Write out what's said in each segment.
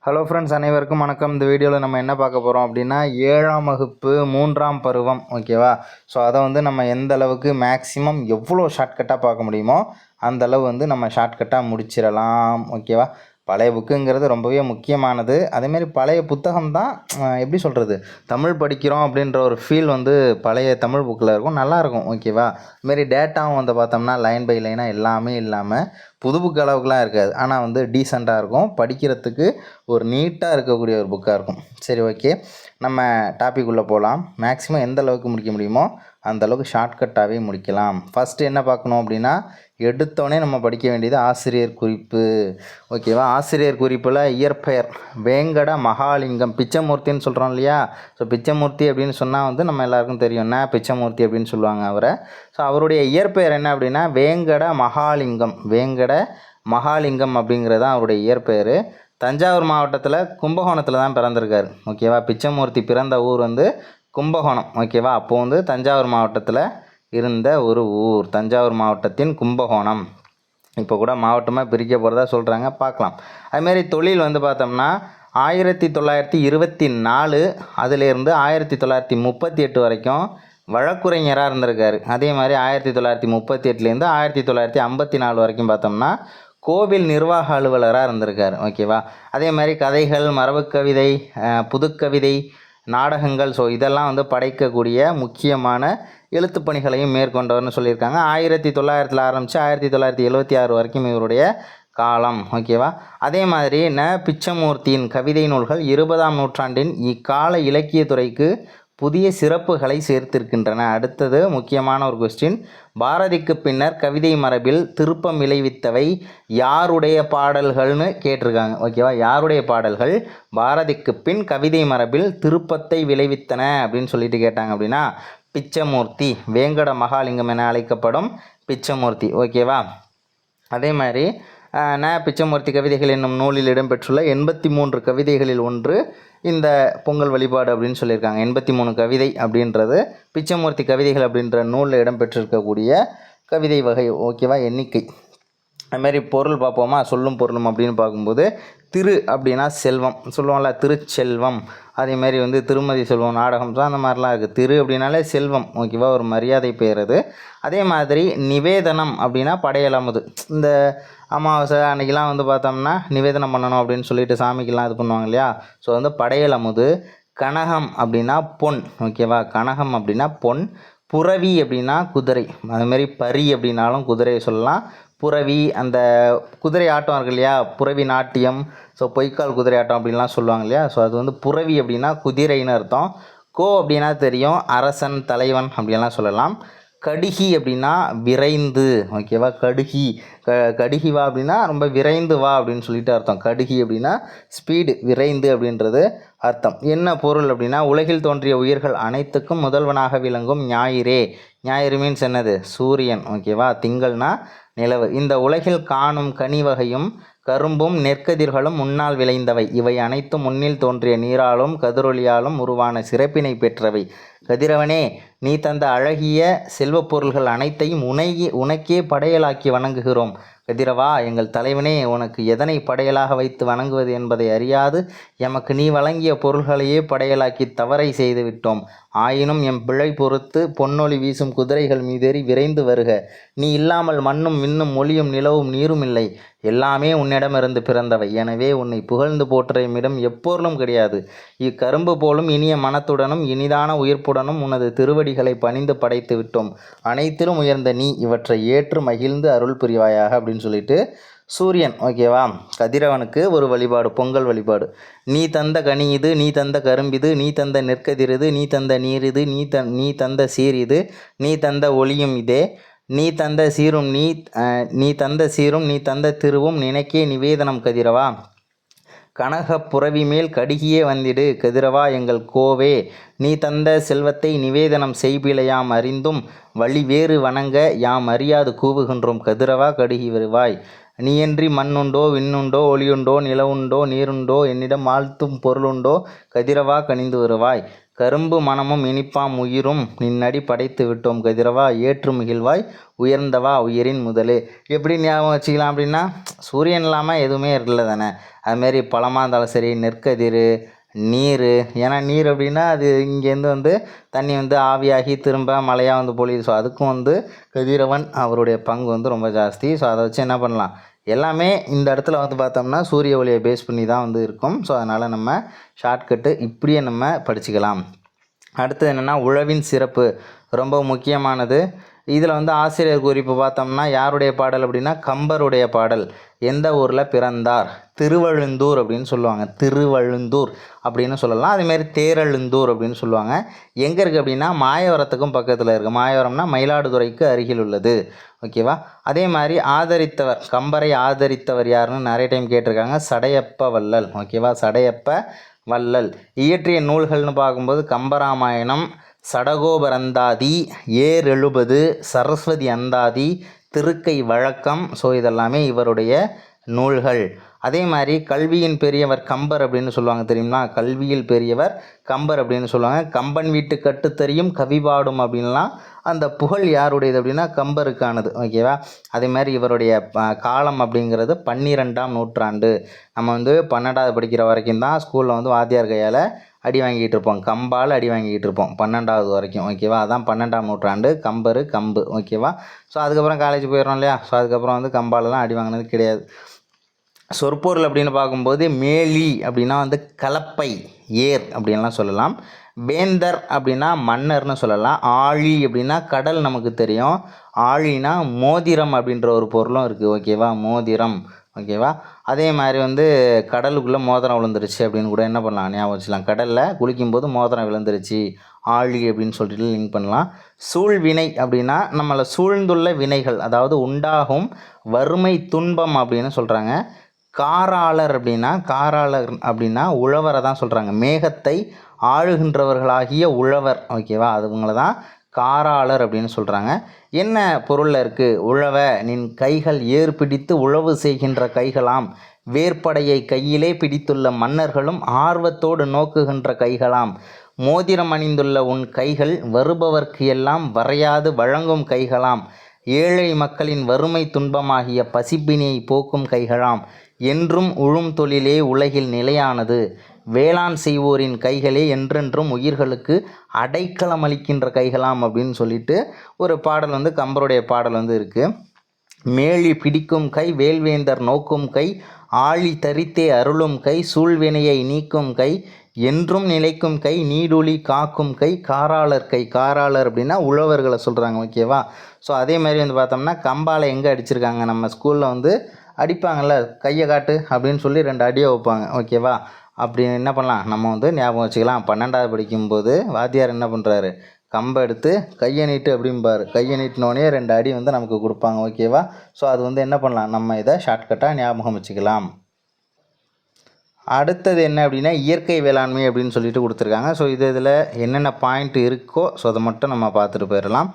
Hello friends, அனைவருக்கும் வணக்கம். இந்த வீடியோவில் நம்ம என்ன பார்க்க போகிறோம் அப்படின்னா 7ஆம் வகுப்பு 3ஆம் பருவம். ஓகேவா? ஸோ அதை நம்ம எந்த அளவுக்கு மேக்ஸிமம் எவ்வளோ ஷார்ட்கட்டாக பார்க்க முடியுமோ அந்த அளவு நம்ம ஷார்ட்கட்டாக முடிச்சிடலாம். ஓகேவா? பழைய புக்குங்கிறது ரொம்பவே முக்கியமானது. அதேமாரி பழைய புத்தகம் தான் எப்படி சொல்கிறது, தமிழ் படிக்கிறோம் அப்படின்ற ஒரு ஃபீல் பழைய தமிழ் புக்கில் இருக்கும், நல்லாயிருக்கும். ஓகேவா? இதுமாரி டேட்டாவும் பார்த்தோம்னா லைன் பை லைனாக எல்லாமே இல்லாமல் புது புக் அளவுக்குலாம் இருக்காது. ஆனால் டீசெண்டாக இருக்கும், படிக்கிறதுக்கு ஒரு நீட்டாக இருக்கக்கூடிய ஒரு புக்காக இருக்கும். சரி, ஓகே, நம்ம டாபிக் உள்ளே போகலாம். மேக்ஸிமம் எந்த அளவுக்கு முடிக்க முடியுமோ அந்த அளவுக்கு ஷார்ட்கட்டாகவே முடிக்கலாம். ஃபஸ்ட்டு என்ன பார்க்கணும் அப்படின்னா, எடுத்தோடனே நம்ம படிக்க வேண்டியது ஆசிரியர் குறிப்பு. ஓகேவா? ஆசிரியர் குறிப்பில் இயற்பெயர் வேங்கட மகாலிங்கம், பிச்சமூர்த்தின்னு சொல்கிறோம் இல்லையா? ஸோ பிச்சமூர்த்தி அப்படின்னு சொன்னால் நம்ம எல்லாருக்கும் தெரியும்னா பிச்சமூர்த்தி அப்படின்னு சொல்லுவாங்க அவரை. ஸோ அவருடைய இயற்பெயர் என்ன அப்படின்னா வேங்கட மகாலிங்கம். வேங்கட மகாலிங்கம் அப்படிங்கிறது தான் அவருடைய இயற்பெயர். தஞ்சாவூர் மாவட்டத்தில் கும்பகோணத்தில் தான் பிறந்திருக்காரு. ஓகேவா? பிச்சமூர்த்தி பிறந்த ஊர் கும்பகோணம். ஓகேவா? அப்போது தஞ்சாவூர் மாவட்டத்தில் இருந்த ஒரு ஊர், தஞ்சாவூர் மாவட்டத்தின் கும்பகோணம். இப்போ கூட மாவட்டமாக பிரிக்க போகிறதா சொல்கிறாங்க, பார்க்கலாம். அதுமாரி தொழில் பார்த்தோம்னா 1924 அதிலேருந்து 1938 வரைக்கும் வழக்குரைஞராக இருந்திருக்காரு. அதே மாதிரி 1938லேருந்து 1954 வரைக்கும் பார்த்தோம்னா கோவில் நிர்வாக அலுவலராக இருந்திருக்காரு. ஓகேவா? அதே மாதிரி கதைகள், மரபு கவிதை, புதுக்கவிதை, நாடகங்கள், ஸோ இதெல்லாம் படைக்கக்கூடிய முக்கியமான எழுத்துப்பணிகளையும் மேற்கொண்டவர்னு சொல்லியிருக்காங்க. 1900 ஆரம்பித்து 1976 வரைக்கும் இவருடைய காலம். ஓகேவா? அதே மாதிரி பிச்சமூர்த்தியின் கவிதை நூல்கள் 20ஆம் நூற்றாண்டின் இக்கால இலக்கியத்துறைக்கு புதிய சிறப்புகளை சேர்த்திருக்கின்றன. அடுத்தது முக்கியமான ஒரு கொஸ்டின், பாரதிக்கு பின்னர் கவிதை மரபில் திருப்பம் விளைவித்தவை யாருடைய பாடல்கள்னு கேட்டிருக்காங்க. ஓகேவா? யாருடைய பாடல்கள் பாரதிக்கு பின் கவிதை மரபில் திருப்பத்தை விளைவித்தன அப்படின்னு சொல்லிட்டு கேட்டாங்க அப்படின்னா பிச்சமூர்த்தி, வேங்கட மகாலிங்கம் என அழைக்கப்படும் பிச்சமூர்த்தி. ஓகேவா? அதே மாதிரி பிச்சமூர்த்தி கவிதைகள் என்னும் நூலில் இடம்பெற்றுள்ள 83 கவிதைகளில் ஒன்று இந்த பொங்கல் வழிபாடு அப்படின்னு சொல்லியிருக்காங்க. 83 கவிதை அப்படின்றது பிச்சமூர்த்தி கவிதைகள் அப்படின்ற நூலில் இடம்பெற்றிருக்கக்கூடிய கவிதை வகை. ஓகேவா? எண்ணிக்கை. அதுமாரி பொருள் பார்ப்போமா? சொல்லும் பொருளும் அப்படின்னு பார்க்கும்போது திரு அப்படின்னா செல்வம் சொல்லுவோம்ல, திருச்செல்வம். அதேமாரி திருமதி செல்வம் நாடகம் தான் அந்த மாதிரிலாம் இருக்குது. திரு அப்படின்னாலே செல்வம். ஓகேவா? ஒரு மரியாதை பெயர் அது. அதே மாதிரி நிவேதனம் அப்படின்னா படையலமுது. இந்த அமாவாசை அன்றைக்கெலாம் பார்த்தோம்னா நிவேதனம் பண்ணணும் அப்படின்னு சொல்லிட்டு சாமிக்கெல்லாம் இது பண்ணுவாங்க இல்லையா? ஸோ படையலமுது. கனகம் அப்படின்னா பொன். ஓகேவா? கனகம் அப்படின்னா பொன். புரவி அப்படின்னா குதிரை. அதுமாரி பரி அப்படின்னாலும் குதிரையை சொல்லலாம். புரவி அந்த குதிரை ஆட்டம் இருக்கு இல்லையா? புரவி நாட்டியம், ஸோ பொய்க்கால் குதிரை ஆட்டம் அப்படின்லாம் சொல்லுவாங்க இல்லையா? ஸோ அது புரவி அப்படின்னா குதிரைன்னு அர்த்தம். கோ அப்படின்னா தெரியும், அரசன், தலைவன் அப்படின்லாம் சொல்லலாம். கடுகி அப்படின்னா விரைந்து. ஓகேவா? கடுகி கடுகி வா அப்படின்னா ரொம்ப விரைந்து வா அப்படின்னு சொல்லிட்டு அர்த்தம். கடுகி அப்படின்னா ஸ்பீடு, விரைந்து அப்படின்றது அர்த்தம். என்ன பொருள் அப்படின்னா உலகில் தோன்றிய உயிர்கள் அனைத்துக்கும் முதல்வனாக விளங்கும் ஞாயிறே. ஞாயிறு மீன்ஸ் என்னது? சூரியன். ஓகேவா? திங்கள்னா நிலவு. இந்த உலகில் காணும் கனி வகையும் கரும்பும் நெற்கதிர்களும் முன்னால் விளைந்தவை. இவை அனைத்தும் முன்னில் தோன்றிய நீராலும் கதிரொலியாலும் உருவான சிறப்பினை பெற்றவை. கதிரவனே, நீ தந்த அழகிய செல்வப் பொருள்கள் அனைத்தையும் உனக்கே படையலாக்கி வணங்குகிறோம். கதிரவா, எங்கள் தலைவனே, உனக்கு எதனை படையலாக வைத்து வணங்குவது என்பதை அறியாது எமக்கு நீ வழங்கிய பொருள்களையே படையலாக்கி தவறை செய்து விட்டோம். ஆயினும் எம் பிழை பொறுத்து பொன்னொளி வீசும் குதிரைகள் மீதேறி விரைந்து வருக. நீ இல்லாமல் மண்ணும் விண்ணும் ஒளியும் நிலவும் நீரும் இல்லை. எல்லாமே உன்னிடமிருந்து பிறந்தவை. எனவே உன்னை புகழ்ந்து போற்ற எம்மிடம் எப்பொருளும் கிடையாது. இக்கரும்பு போலும் இனிய மனத்துடனும் இனிதான உயிர்ப்புடனும் உனது திருவடிகளை பணிந்து படைத்து விட்டோம். அனைத்திலும் உயர்ந்த நீ இவற்றை ஏற்று மகிழ்ந்து அருள் புரிவாயாக அப்படின்னு சொல்லிட்டு சூரியன். ஓகேவா? கதிரவனுக்கு ஒரு வழிபாடு, பொங்கல் வழிபாடு. நீ தந்த கனி இது, நீ தந்த கரும்பிது, நீ தந்த நெற்கதிர் இது, நீ தந்த நீர் இது, நீ தந்த சீர் இது, நீ தந்த ஒளியும் இதே, நீ தந்த சீரும் நீ தந்த சீரும் நீ தந்த திருவும் நினைக்கே நிவேதனம் கதிரவா. கனக புரவி மேல் கடுகியே வந்திடு. கதிரவா எங்கள் கோவே, நீ தந்த செல்வத்தை நிவேதனம் செய்பிலையாம் அறிந்தும் வழி வேறு வணங்க யாம் அறியாது கூவுகின்றோம். கதிரவா கடுகி வருவாய். நீயன்றி மண்ணுண்டோ, விண்ணுண்டோ, ஒளியுண்டோ, நிலவுண்டோ, நீருண்டோ, என்னிடம் வாழ்த்தும் பொருளுண்டோ. கதிரவா கனிந்து வருவாய். கரும்பு மனமும் இனிப்பாம் உயிரும் நின்னடி படைத்து விட்டோம் கதிரவா ஏற்று மிகிழ்வாய் உயர்ந்தவா உயிரின் முதலே. எப்படி ஞாபகம் வச்சுக்கலாம் அப்படின்னா, சூரியன் இல்லாமல் எதுவுமே இருக்குல்ல தானே. அதுமாரி பழமாக இருந்தாலும் சரி, நெற்கதிர், நீர். ஏன்னா நீர் அப்படின்னா அது இங்கேருந்து வந்து தண்ணி வந்து ஆவியாகி திரும்ப மழையாக வந்து பொழியுது. ஸோ அதுக்கும் வந்து கதிரவன் அவருடைய பங்கு வந்து ரொம்ப ஜாஸ்தி. ஸோ அதை வச்சு என்ன பண்ணலாம், எல்லாமே இந்த இடத்துல வந்து பார்த்தோம்னா சூரிய ஒளியை பேஸ் பண்ணி தான் வந்து இருக்கும். ஸோ அதனால் நம்ம ஷார்ட்கட்டு இப்படியே நம்ம படிச்சுக்கலாம். அடுத்தது என்னென்னா உழவின் சிறப்பு, ரொம்ப முக்கியமானது. இதில் வந்து ஆசிரியர் குறிப்பு பார்த்தோம்னா யாருடைய பாடல் அப்படின்னா கம்பருடைய பாடல். எந்த ஊரில் பிறந்தார், திருவழுந்தூர் அப்படின்னு சொல்லுவாங்க. திருவழுந்தூர் அப்படின்னு சொல்லலாம். அதேமாரி தேரெழுந்தூர் அப்படின்னு சொல்லுவாங்க. எங்கே இருக்குது அப்படின்னா மாயவரத்துக்கும் பக்கத்தில் இருக்குது. மாயவரம்னா மயிலாடுதுறைக்கு அருகில் உள்ளது. ஓகேவா. அதே மாதிரி ஆதரித்தவர், கம்பரை ஆதரித்தவர் யாருன்னு நிறைய டைம் கேட்டிருக்காங்க. சடையப்ப வள்ளல். ஓகேவா. சடையப்ப வள்ளல் இயற்றிய நூல்கள்னு பார்க்கும்போது கம்பராமாயணம், சடகோபரந்தாதி, ஏர் 70, சரஸ்வதி அந்தாதி, திருக்கை வழக்கம். ஸோ இதெல்லாமே இவருடைய நூல்கள். அதே மாதிரி கல்வியின் பெரியவர் கம்பர் அப்படின்னு சொல்லுவாங்க தெரியுமா. கல்வியில் பெரியவர் கம்பர் அப்படின்னு சொல்லுவாங்க. கம்பன் வீட்டு கட்டுத்தறியும் கவிபாடும் அப்படின்லாம் அந்த புகழ் யாருடையது அப்படின்னா கம்பருக்கானது. ஓகேவா. அதே மாதிரி இவருடைய காலம் அப்படிங்கிறது 12ஆம் நூற்றாண்டு. நம்ம வந்து 12வது படிக்கிற வரைக்கும் தான் ஸ்கூலில் வந்து வாத்தியார் கையால் அடி வாங்கிட்டு இருப்போம், கம்பால் அடி வாங்கிட்டு இருப்போம் 12வது வரைக்கும். ஓகேவா. அதான் 12ஆம் நூற்றாண்டு கம்பு. ஓகேவா. ஸோ அதுக்கப்புறம் காலேஜ் போயிடுறோம் இல்லையா. ஸோ அதுக்கப்புறம் வந்து கம்பாலெலாம் அடி வாங்கினது கிடையாது. சொற்பொருள் அப்படின்னு பார்க்கும்போது மேலி அப்படின்னா வந்து கலப்பை, ஏர் அப்படின்லாம் சொல்லலாம். வேந்தர் அப்படின்னா மன்னர்னு சொல்லலாம். ஆழி அப்படின்னா கடல் நமக்கு தெரியும். ஆழினா மோதிரம் அப்படின்ற ஒரு பொருளும் இருக்குது. ஓகேவா. மோதிரம். ஓகேவா. அதே மாதிரி வந்து கடலுக்குள்ளே மோதிரம் விழுந்துருச்சு அப்படின்னு கூட என்ன பண்ணலாம், ஞாபகம் வச்சுக்கலாம். கடலில் குளிக்கும்போது மோதிரம் விழுந்துருச்சு, ஆழி அப்படின்னு சொல்லிட்டு லிங்க் பண்ணலாம். சூழ்வினை அப்படின்னா நம்மளை சூழ்ந்துள்ள வினைகள், அதாவது உண்டாகும் வறுமை துன்பம் அப்படின்னு சொல்கிறாங்க. காராளர் அப்படின்னா உழவரை தான் சொல்கிறாங்க. மேகத்தை ஆளுகின்றவர்களாகிய உழவர். ஓகேவா. அதுவங்களை தான் காராளர் அப்படின்னு சொல்கிறாங்க. என்ன பொருளில் இருக்குது, உழவ நின் கைகள் ஏர் பிடித்து உழவு செய்கின்ற கைகளாம், வேற்படையை கையிலே பிடித்துள்ள மன்னர்களும் ஆர்வத்தோடு நோக்குகின்ற கைகளாம், மோதிரம் அணிந்துள்ள உன் கைகள் வருபவர்க்கு எல்லாம் வரையாது வழங்கும் கைகளாம், ஏழை மக்களின் வறுமை துன்பமாகிய பசிப்பினியை போக்கும் கைகளாம், என்றும் உழும் தொழிலே உலகில் நிலையானது, வேளாண் செய்வோரின் கைகளே என்றென்றும் உயிர்களுக்கு அடைக்கலம் அளிக்கின்ற கைகளாம் அப்படின்னு சொல்லிட்டு ஒரு பாடல் வந்து கம்பருடைய பாடல் வந்து இருக்குது. மேலி பிடிக்கும் கை, வேல்வேந்தர் நோக்கும் கை, ஆழி தரித்தே அருளும் கை, சூழ்வினையை நீக்கும் கை, என்றும் நிலைக்கும் கை, நீடொளி காக்கும் கை, காராளர் கை. காராளர் அப்படின்னா உழவர்களை சொல்கிறாங்க. ஓகேவா. ஸோ அதே மாதிரி வந்து பார்த்தோம்னா கம்பால் எங்கே அடிச்சிருக்காங்க, நம்ம ஸ்கூலில் வந்து அடிப்பாங்கள்ல, கையை காட்டு அப்படின்னு சொல்லி 2 அடியை வைப்பாங்க. ஓகேவா. அப்படி என்ன பண்ணலாம், நம்ம வந்து ஞாபகம் வச்சுக்கலாம். 12வது படிக்கும்போது வாத்தியார் என்ன பண்ணுறாரு, கம்பை எடுத்து கையை நீட்டு அப்படிம்பார். கையை நீட்டினோடனே 2 அடி வந்து நமக்கு கொடுப்பாங்க. ஓகேவா. ஸோ அது வந்து என்ன பண்ணலாம், நம்ம இதை ஷார்ட்கட்டாக ஞாபகம் வச்சுக்கலாம். அடுத்தது என்ன அப்படின்னா இயற்கை வேளாண்மை அப்படின்னு சொல்லிட்டு கொடுத்துருக்காங்க. ஸோ இதில் என்னென்ன பாயிண்ட் இருக்கோ ஸோ அதை மட்டும் நம்ம பார்த்துட்டு போயிடலாம்.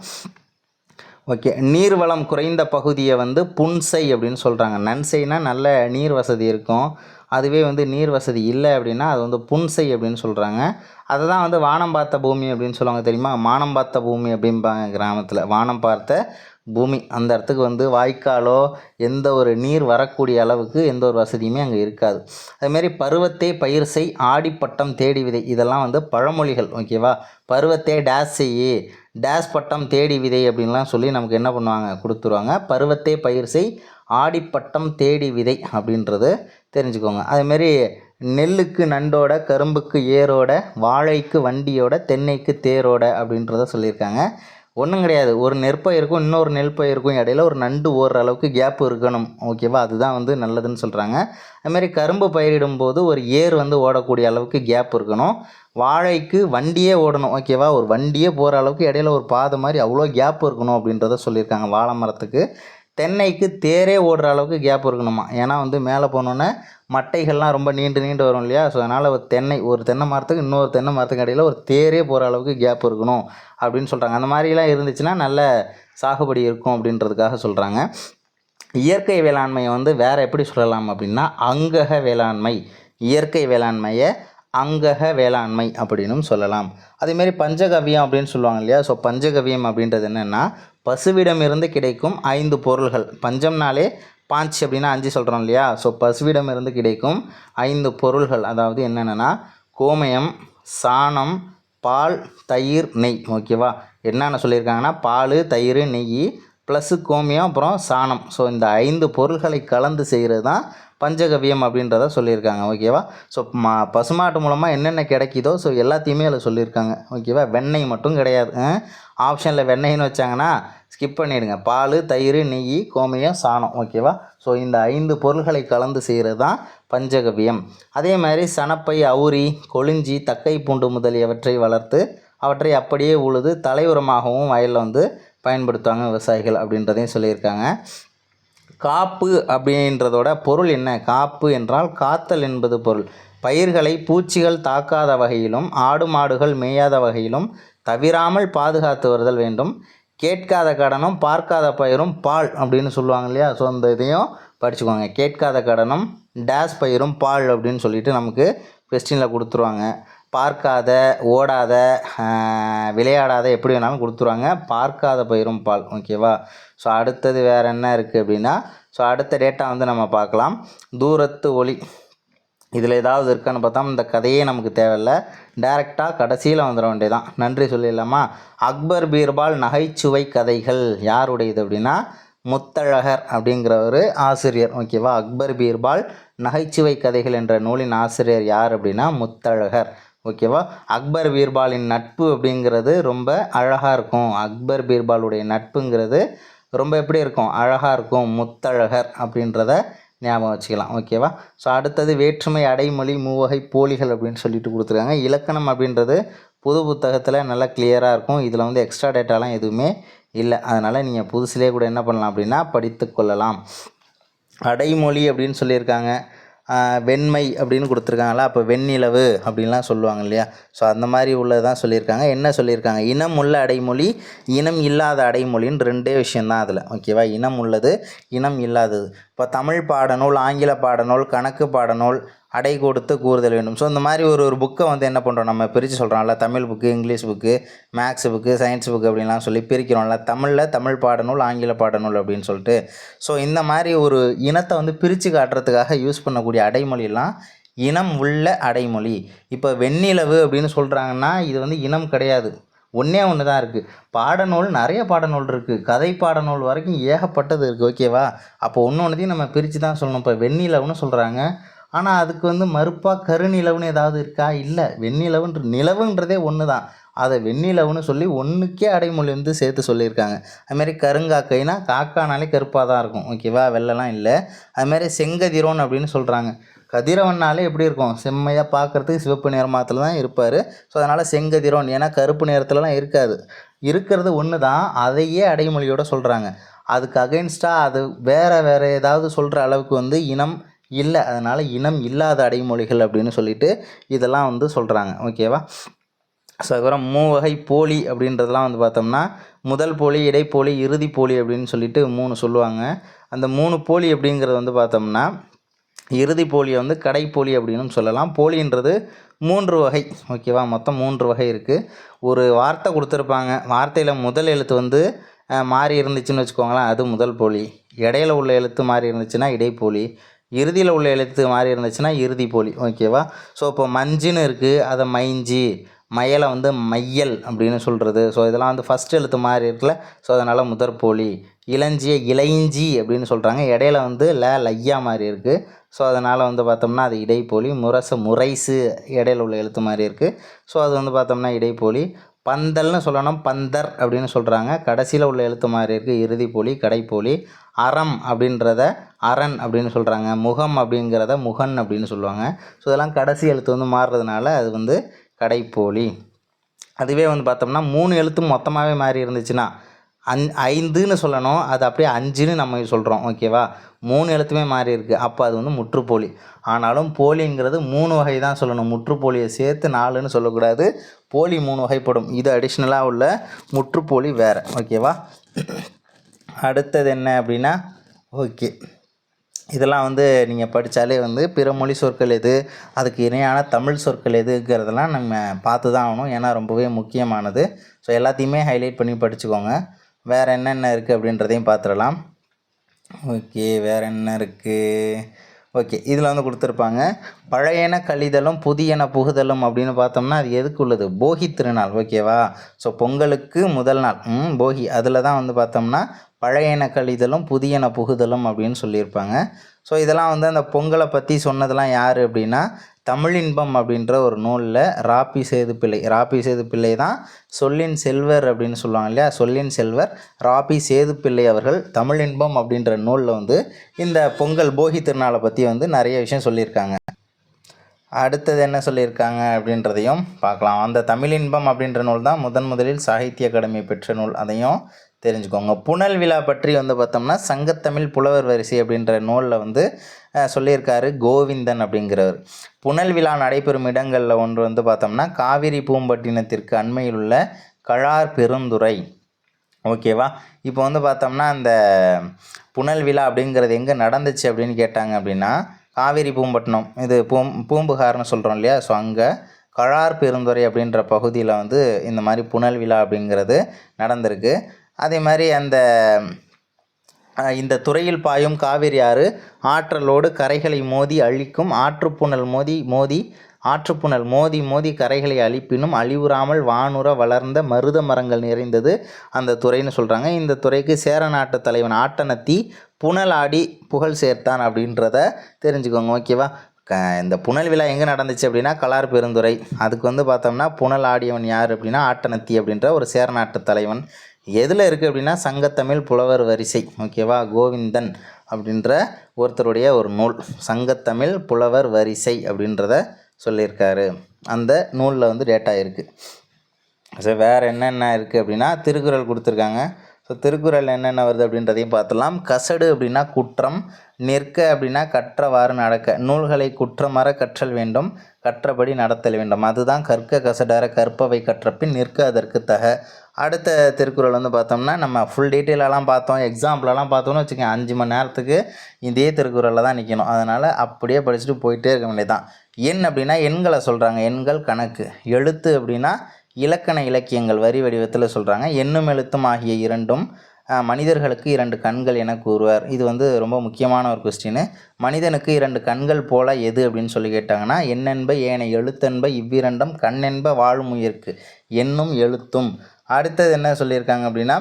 ஓகே. நீர்வளம் குறைந்த பகுதியை வந்து புன்சை அப்படின்னு சொல்கிறாங்க. நன்சைனா நல்ல நீர் வசதி இருக்கும், அதுவே வந்து நீர் வசதி இல்லை அப்படின்னா அது வந்து புன்சை அப்படின்னு சொல்கிறாங்க. அதை தான் வந்து வானம் பார்த்த பூமி அப்படின்னு சொல்லுவாங்க தெரியுமா. மானம் பார்த்த பூமி அப்படிம்பாங்க கிராமத்தில். வானம் பார்த்த பூமி, அந்த இடத்துக்கு வந்து வாய்க்காலோ எந்த ஒரு நீர் வரக்கூடிய அளவுக்கு எந்த ஒரு வசதியுமே அங்கே இருக்காது. அதுமாரி பருவத்தே பயிர் செய், ஆடிப்பட்டம் தேடி விதை, இதெல்லாம் வந்து பழமொழிகள். ஓகேவா. பருவத்தே டேஸ் செய்யி, டேஸ் பட்டம் தேடி விதை அப்படின்லாம் சொல்லி நமக்கு என்ன பண்ணுவாங்க, கொடுத்துருவாங்க. பருவத்தே பயிர் செய், ஆடிப்பட்டம் தேடி விதை அப்படின்றது தெரிஞ்சுக்கோங்க. அதுமாரி நெல்லுக்கு நண்டோட, கரும்புக்கு ஏரோட, வாழைக்கு வண்டியோட, தென்னைக்கு தேரோட அப்படின்றத சொல்லியிருக்காங்க. ஒன்றும் கிடையாது, ஒரு நெற்பயிருக்கும் இன்னொரு நெற்பயிருக்கும் இடையில ஒரு நண்டு ஓடுற அளவுக்கு கேப் இருக்கணும். ஓகேவா. அதுதான் வந்து நல்லதுன்னு சொல்கிறாங்க. அதுமாதிரி கரும்பு பயிரிடும்போது ஒரு ஏர் வந்து ஓடக்கூடிய அளவுக்கு கேப் இருக்கணும். வாழைக்கு வண்டியே ஓடணும். ஓகேவா. ஒரு வண்டியே போகிற அளவுக்கு இடையில ஒரு பாதை மாதிரி அவ்வளோ கேப் இருக்கணும் அப்படின்றத சொல்லியிருக்காங்க வாழை மரத்துக்கு. தென்னைக்கு தேரே ஓடுற அளவுக்கு கேப் இருக்கணுமா. ஏன்னா வந்து மேலே போனோன்னே மட்டைகள்லாம் ரொம்ப நீண்டு வரும் இல்லையா. ஸோ அதனால் ஒரு தென்னை மரத்துக்கு இன்னொரு தென்னை மரத்துக்கு இடையில் ஒரு தேரே போகிற அளவுக்கு கேப் இருக்கணும் அப்படின்னு சொல்கிறாங்க. அந்த மாதிரிலாம் இருந்துச்சுன்னா நல்ல சாகுபடி இருக்கும் அப்படின்றதுக்காக சொல்கிறாங்க. இயற்கை வேளாண்மையை வந்து வேறு எப்படி சொல்லலாம் அப்படின்னா அங்கக வேளாண்மை. இயற்கை வேளாண்மையை அங்கக வேளாண்மை அப்படின்னும் சொல்லலாம். அதேமாரி பஞ்சகவ்யம் அப்படின்னு சொல்லுவாங்க இல்லையா. ஸோ பஞ்சகவ்யம் அப்படின்றது என்னென்னா பசுவிடமிருந்து கிடைக்கும் 5 பொருள்கள். பஞ்சம்னாலே பாஞ்ச் அப்படின்னா 5 சொல்கிறோம் இல்லையா. ஸோ பசுவிடமிருந்து கிடைக்கும் 5 பொருள்கள், அதாவது என்னென்னா கோமயம், சாணம், பால், தயிர், நெய். ஓகேவா. என்னென்ன சொல்லியிருக்காங்கன்னா பால், தயிர், நெய் ப்ளஸ்ஸு கோமியம், அப்புறம் சாணம். ஸோ இந்த 5 பொருள்களை கலந்து செய்கிறது தான் பஞ்சகவ்யம் அப்படின்றத சொல்லியிருக்காங்க. ஓகேவா. ஸோ பசுமாட்டு மூலமாக என்னென்ன கிடைக்குதோ ஸோ எல்லாத்தையுமே அதில் சொல்லியிருக்காங்க. ஓகேவா. வெண்ணெய் மட்டும் கிடையாது. ஆப்ஷனில் வெண்ணெய்னு வச்சாங்கன்னா ஸ்கிப் பண்ணிவிடுங்க. பால், தயிர், நெய், கோமியம், சாணம். ஓகேவா. ஸோ இந்த 5 பொருள்களை கலந்து செய்கிறது தான் பஞ்சகவ்யம். அதே மாதிரி சணப்பை, அவுரி, கொளிஞ்சி, தக்கை பூண்டு முதலியவற்றை வளர்த்து அவற்றை அப்படியே உழுது தலையுரமாகவும் வயலில் வந்து பயன்படுத்துவாங்க விவசாயிகள் அப்படின்றதையும் சொல்லியிருக்காங்க. காப்பு அப்படின்றதோட பொருள் என்ன? காப்பு என்றால் காத்தல் என்பது பொருள். பயிர்களை பூச்சிகள் தாக்காத வகையிலும் ஆடு மாடுகள் மேயாத வகையிலும் தவிராமல் பாதுகாத்து வருதல் வேண்டும். கேட்காத கடனும் பார்க்காத பயிரும் பால் அப்படின்னு சொல்லுவாங்க இல்லையா. ஸோ அந்த இதையும் படிச்சுக்கோங்க. கேட்காத கடனும் டேஸ் பயிரும் பால் அப்படின்னு சொல்லிட்டு நமக்கு கொஸ்டினில் கொடுத்துருவாங்க. பார்க்காத, ஓடாத, விளையாடாத எப்படி வேணாலும் கொடுத்துருவாங்க. பார்க்காத பயிரும் பால். ஓகேவா. ஸோ அடுத்தது வேறு என்ன இருக்குது அப்படின்னா, ஸோ அடுத்த டேட்டா வந்து நம்ம பார்க்கலாம். தூரத்து ஒளி இதில் ஏதாவது இருக்கான்னு பார்த்தா இந்த கதையே நமக்கு தேவையில்லை, டைரெக்டாக கடைசியில் வந்துட வேண்டியதான். நன்றி சொல்லிடலாமா. அக்பர் பீர்பால் நகைச்சுவை கதைகள் யாருடையது அப்படின்னா முத்தழகர் அப்படிங்கிற ஒரு ஆசிரியர். ஓகேவா. அக்பர் பீர்பால் நகைச்சுவை கதைகள் என்ற நூலின் ஆசிரியர் யார் அப்படின்னா முத்தழகர். ஓகேவா. அக்பர் பீர்பாலின் நட்பு அப்படிங்கிறது ரொம்ப அழகாக இருக்கும். அக்பர் பீர்பாலுடைய நட்புங்கிறது ரொம்ப எப்படி இருக்கும்? அழகாக இருக்கும். முத்தழகர் அப்படின்றத ஞாபகம் வச்சுக்கலாம். ஓகேவா. ஸோ அடுத்தது வேற்றுமை, அடைமொழி, மூவகை போலிகள் அப்படின்னு சொல்லிட்டு கொடுத்துருக்காங்க. இலக்கணம் அப்படின்றது புது புத்தகத்தில் நல்லா கிளியராக இருக்கும். இதில் வந்து எக்ஸ்ட்ரா டேட்டாலாம் எதுவுமே இல்லை. அதனால் நீங்கள் புதுசுலேயே கூட என்ன பண்ணலாம் அப்படின்னா படித்து கொள்ளலாம். அடைமொழி அப்படின்னு சொல்லியிருக்காங்க. வெண்மை அப்படின்னு கொடுத்துருக்காங்களா. அப்போ வெண்ணிலவு அப்படின்லாம் சொல்லுவாங்க இல்லையா. ஸோ அந்த மாதிரி உள்ளதான் சொல்லியிருக்காங்க. என்ன சொல்லியிருக்காங்க? இனம் உள்ள அடைமொழி, இனம் இல்லாத அடைமொழின்னு 2 விஷயந்தான் அதில். ஓகேவா. இனம் உள்ளது, இனம் இல்லாதது. இப்போ தமிழ் பாடநூல், ஆங்கில பாடநூல், கணக்கு பாடநூல், அடை கொடுத்து கூறுதல் வேண்டும். ஸோ இந்த மாதிரி ஒரு புக்கை வந்து என்ன பண்ணுறோம், நம்ம பிரித்து சொல்கிறோம்ல. Tamil book, English book, maths book, science book அப்படின்லாம் சொல்லி பிரிக்கிறோம்ல. தமிழில் தமிழ் பாடநூல், ஆங்கில பாடநூல் அப்படின்னு சொல்லிட்டு. ஸோ இந்த மாதிரி ஒரு இனத்தை வந்து பிரித்து காட்டுறதுக்காக யூஸ் பண்ணக்கூடிய அடைமொழியெல்லாம் இனம் உள்ள அடைமொழி. இப்போ வெண்ணிலவு அப்படின்னு சொல்கிறாங்கன்னா இது வந்து இனம் கிடையாது. ஒன்றே ஒன்று தான் இருக்குது. பாடநூல் நிறைய பாடநூல் இருக்குது. கதை பாடநூல் வரைக்கும் ஏகப்பட்டது இருக்குது. ஓகேவா. அப்போ ஒன்றொன்றையும் நம்ம பிரித்து தான் சொல்லணும். இப்போ வெண்ணிலவுன்னு சொல்கிறாங்க, ஆனால் அதுக்கு வந்து மறுப்பாக கருநிலவுன்னு ஏதாவது இருக்கா? இல்லை. நிலவுன்றதே ஒன்று தான். அதை வெண்ணிலவுன்னு சொல்லி ஒன்றுக்கே அடைமொழி வந்து சேர்த்து சொல்லியிருக்காங்க. அதுமாரி கருங்காக்கைனா காக்கானாலே கருப்பாக தான் இருக்கும். ஓகேவா. வெள்ளைலாம் இல்லை. அதுமாரி செங்கதிரோன் அப்படின்னு சொல்கிறாங்க. கதிரவனாலே எப்படி இருக்கும்? செம்மையாக பார்க்குறதுக்கு சிவப்பு நிறமாத்தில் தான் இருப்பார். ஸோ அதனால் செங்கதிரோன். ஏன்னா கருப்பு நிறத்துலலாம் இருக்காது. இருக்கிறது ஒன்று தான். அதையே அடைமொழியோடு சொல்கிறாங்க. அதுக்கு அகைன்ஸ்டாக அது வேறு ஏதாவது சொல்கிற அளவுக்கு வந்து இனம் இல்லை. அதனால் இனம் இல்லாத அடைமொழிகள் அப்படின்னு சொல்லிட்டு இதெல்லாம் வந்து சொல்கிறாங்க. ஓகேவா. ஸோ அதுக்கப்புறம் மூவகை போலி அப்படின்றதெல்லாம் வந்து பார்த்தோம்னா முதல் போலி, இடைப்போலி, இறுதி போலி அப்படின்னு சொல்லிட்டு 3 சொல்லுவாங்க. அந்த 3 போலி அப்படிங்கிறது வந்து பார்த்தோம்னா இறுதி போலியை வந்து கடைப்போலி அப்படின்னு சொல்லலாம். போலின்றது 3 வகை. ஓகேவா. மொத்தம் 3 வகை இருக்குது. ஒரு வார்த்தை கொடுத்துருப்பாங்க. வார்த்தையில் முதல் எழுத்து வந்து மாறி இருந்துச்சுன்னு வச்சுக்கோங்களேன், அது முதல் போலி. இடையில உள்ள எழுத்து மாறி இருந்துச்சுன்னா இடைப்போலி. இறுதியில் உள்ள எழுத்து மாறி இருந்துச்சுன்னா இறுதி போலி. ஓகேவா. ஸோ இப்போ மஞ்சுன்னு இருக்குது, அதை மைஞ்சி, மயலை வந்து மையல் அப்படின்னு சொல்கிறது. ஸோ இதெல்லாம் வந்து ஃபஸ்ட் எழுத்து மாதிரி இருக்குல்ல. ஸோ அதனால் முதற்போலி. இளஞ்சியை இளைஞ்சி அப்படின்னு சொல்கிறாங்க. இடையில வந்து லையா மாதிரி இருக்குது. ஸோ அதனால் வந்து பார்த்தோம்னா அது இடைப்போலி. முரைசு இடையில உள்ள எழுத்து மாதிரி இருக்குது. ஸோ அது வந்து பார்த்தோம்னா இடைப்போலி. பந்தல்னு சொல்லணும், பந்தர் அப்படின்னு சொல்கிறாங்க. கடைசியில் உள்ள எழுத்து மாதிரி இருக்குது, இறுதி போலி, கடைப்போலி. அறம் அப்படின்றத அரண் அப்படின்னு சொல்கிறாங்க. முகம் அப்படிங்கிறத முகன் அப்படின்னு சொல்லுவாங்க. ஸோ இதெல்லாம் கடைசி எழுத்து வந்து மாறுறதுனால அது வந்து கடைப்போலி. அதுவே வந்து பார்த்தோம்னா 3 எழுத்தும் மொத்தமாகவே மாறி இருந்துச்சுன்னா 5ன்னு சொல்லணும், அது அப்படியே 5ன்னு நம்ம சொல்கிறோம். ஓகேவா. 3 எழுத்துமே மாறி இருக்குது, அப்போ அது வந்து முற்றுப்போலி. ஆனாலும் போலிங்கிறது 3 வகை தான் சொல்லணும். முற்றுப்போலியை சேர்த்து 4ன்னு சொல்லக்கூடாது. போலி 3 வகைப்படும். இது அடிஷ்னலாக உள்ள முற்றுப்போலி வேறு. ஓகேவா. அடுத்தது என்ன அப்படின்னா ஓகே இதெல்லாம் வந்து நீங்கள் படித்தாலே வந்து பிற மொழி சொற்கள் எது, அதுக்கு இணையான தமிழ் சொற்கள் எதுங்கிறதெல்லாம் நம்ம பார்த்து தான் ஆகணும். ஏன்னா ரொம்பவே முக்கியமானது. ஸோ எல்லாத்தையுமே ஹைலைட் பண்ணி படிச்சுக்கோங்க. வேறு என்னென்ன இருக்குது அப்படின்றதையும் பார்த்துடலாம். ஓகே, வேறு என்ன இருக்குது? ஓகே, இதில் வந்து கொடுத்துருப்பாங்க, பழையன கழிதலும் புதியன புகுதலும் அப்படின்னு பார்த்தோம்னா அது எதுக்கு உள்ளது? போகி திருநாள். ஓகேவா? ஸோ பொங்கலுக்கு முதல் நாள் போகி, அதில் தான் வந்து பார்த்தோம்னா பழையன கழிதலும் புதியன புகுதலும் அப்படின்னு சொல்லியிருப்பாங்க. ஸோ இதெல்லாம் வந்து அந்த பொங்கலை பற்றி சொன்னதெல்லாம் யார் அப்படின்னா தமிழின்பம் அப்படின்ற ஒரு நூலில் ராபி சேதுப்பிள்ளை தான் சொல்லின் செல்வர் அப்படின்னு சொல்லுவாங்க இல்லையா, சொல்லின் செல்வர் ராபி சேதுப்பிள்ளை அவர்கள் தமிழின்பம் அப்படின்ற நூலில் வந்து இந்த பொங்கல் போகி திருநாளை பற்றி வந்து நிறைய விஷயம் சொல்லியிருக்காங்க. அடுத்தது என்ன சொல்லியிருக்காங்க அப்படின்றதையும் பார்க்கலாம். அந்த தமிழின்பம் அப்படின்ற நூல் தான் முதலில் சாகித்ய அகாடமி பெற்ற நூல், அதையும் தெரிஞ்சுக்கோங்க. புனல் விழா பற்றி வந்து பார்த்தோம்னா சங்கத்தமிழ் புலவர் வரிசை அப்படின்ற நூலில் வந்து சொல்லியிருக்காரு கோவிந்தன் அப்படிங்கிறவர். புனல் விழா நடைபெறும் இடங்களில் ஒன்று வந்து பார்த்தோம்னா காவிரி பூம்பட்டினத்திற்கு அண்மையில் உள்ள கழார் பெருந்துறை. ஓகேவா? இப்போ வந்து பார்த்தோம்னா அந்த புனல் விழா அப்படிங்கிறது எங்கே நடந்துச்சு அப்படின்னு கேட்டாங்க அப்படின்னா காவிரி பூம்பட்டினம், இது பூம்புகார்னு சொல்கிறோம் இல்லையா, ஸோ அங்கே கழார் பெருந்துறை அப்படின்ற பகுதியில் வந்து இந்த மாதிரி புனல் விழா அப்படிங்கிறது நடந்திருக்கு. அதே மாதிரி இந்த துறையில் பாயும் காவிரி ஆறு ஆற்றலோடு கரைகளை மோதி அழிக்கும் ஆற்றுப்புணல் மோதி கரைகளை அழிப்பினும் அழிவுறாமல் வானுற வளர்ந்த மருத மரங்கள் நிறைந்தது அந்த துறைன்னு சொல்கிறாங்க. இந்த துறைக்கு சேர நாட்டு தலைவன் ஆட்டனத்தி புனல் ஆடி புகழ் சேர்த்தான் அப்படின்றத தெரிஞ்சுக்கோங்க. ஓகேவா? இந்த புனல் விழா எங்கே நடந்துச்சு அப்படின்னா கழார் பெருந்துறை. அதுக்கு வந்து பார்த்தோம்னா புனல் ஆடியவன் யார் அப்படின்னா ஆட்டனத்தி அப்படின்ற ஒரு சேர நாட்டு தலைவன். எதில் இருக்குது அப்படின்னா சங்கத்தமிழ் புலவர் வரிசை. ஓகேவா? கோவிந்தன் அப்படின்ற ஒருத்தருடைய ஒரு நூல், சங்கத்தமிழ் புலவர் வரிசை அப்படின்றத சொல்லியிருக்காரு. அந்த நூலில் வந்து டேட்டா இருக்குது. ஸோ வேறு என்னென்ன இருக்குது அப்படின்னா திருக்குறள் கொடுத்துருக்காங்க. ஸோ திருக்குறள் என்னென்ன வருது அப்படின்றதையும் பார்த்துலாம். கசடு அப்படின்னா குற்றம், நிற்க அப்படின்னா கற்றவாறு நடக்க, நூல்களை குற்றமற கற்றல் வேண்டும், கற்றபடி நடத்தல் வேண்டும், அதுதான் கற்க கசடற கற்பவை கற்றப்பின் நிற்க அதற்கு தக. அடுத்த திருக்குறள் வந்து பார்த்தோம்னா நம்ம ஃபுல் டீட்டெயிலெல்லாம் பார்த்தோம், எக்ஸாம்பிளெல்லாம் பார்த்தோம்னு வச்சுக்கோங்க 5 மணி நேரத்துக்கு இதே திருக்குறளில் தான் நிற்கணும். அதனால் அப்படியே படிச்சுட்டு போயிட்டே இருக்க வேண்டியதான். எண் அப்படின்னா எண்களை சொல்கிறாங்க, எண்கள் கணக்கு. எழுத்து அப்படின்னா இலக்கண இலக்கியங்கள் வரி வடிவத்தில் சொல்கிறாங்க. எண்ணும் எழுத்தும் ஆகிய இரண்டும் மனிதர்களுக்கு 2 கண்கள் என கூறுவார். இது வந்து ரொம்ப முக்கியமான ஒரு கொஸ்டின். மனிதனுக்கு 2 கண்கள் போல எது அப்படின்னு சொல்லி கேட்டாங்கன்னா எண்ணென்ப ஏனை எழுத்தென்ப இவ்விரண்டும் கண்ணென்ப வாழும் உயிர்க்கு எண்ணும் எழுத்தும். அடுத்தது என்ன சொல்லியிருக்காங்க அப்படின்னா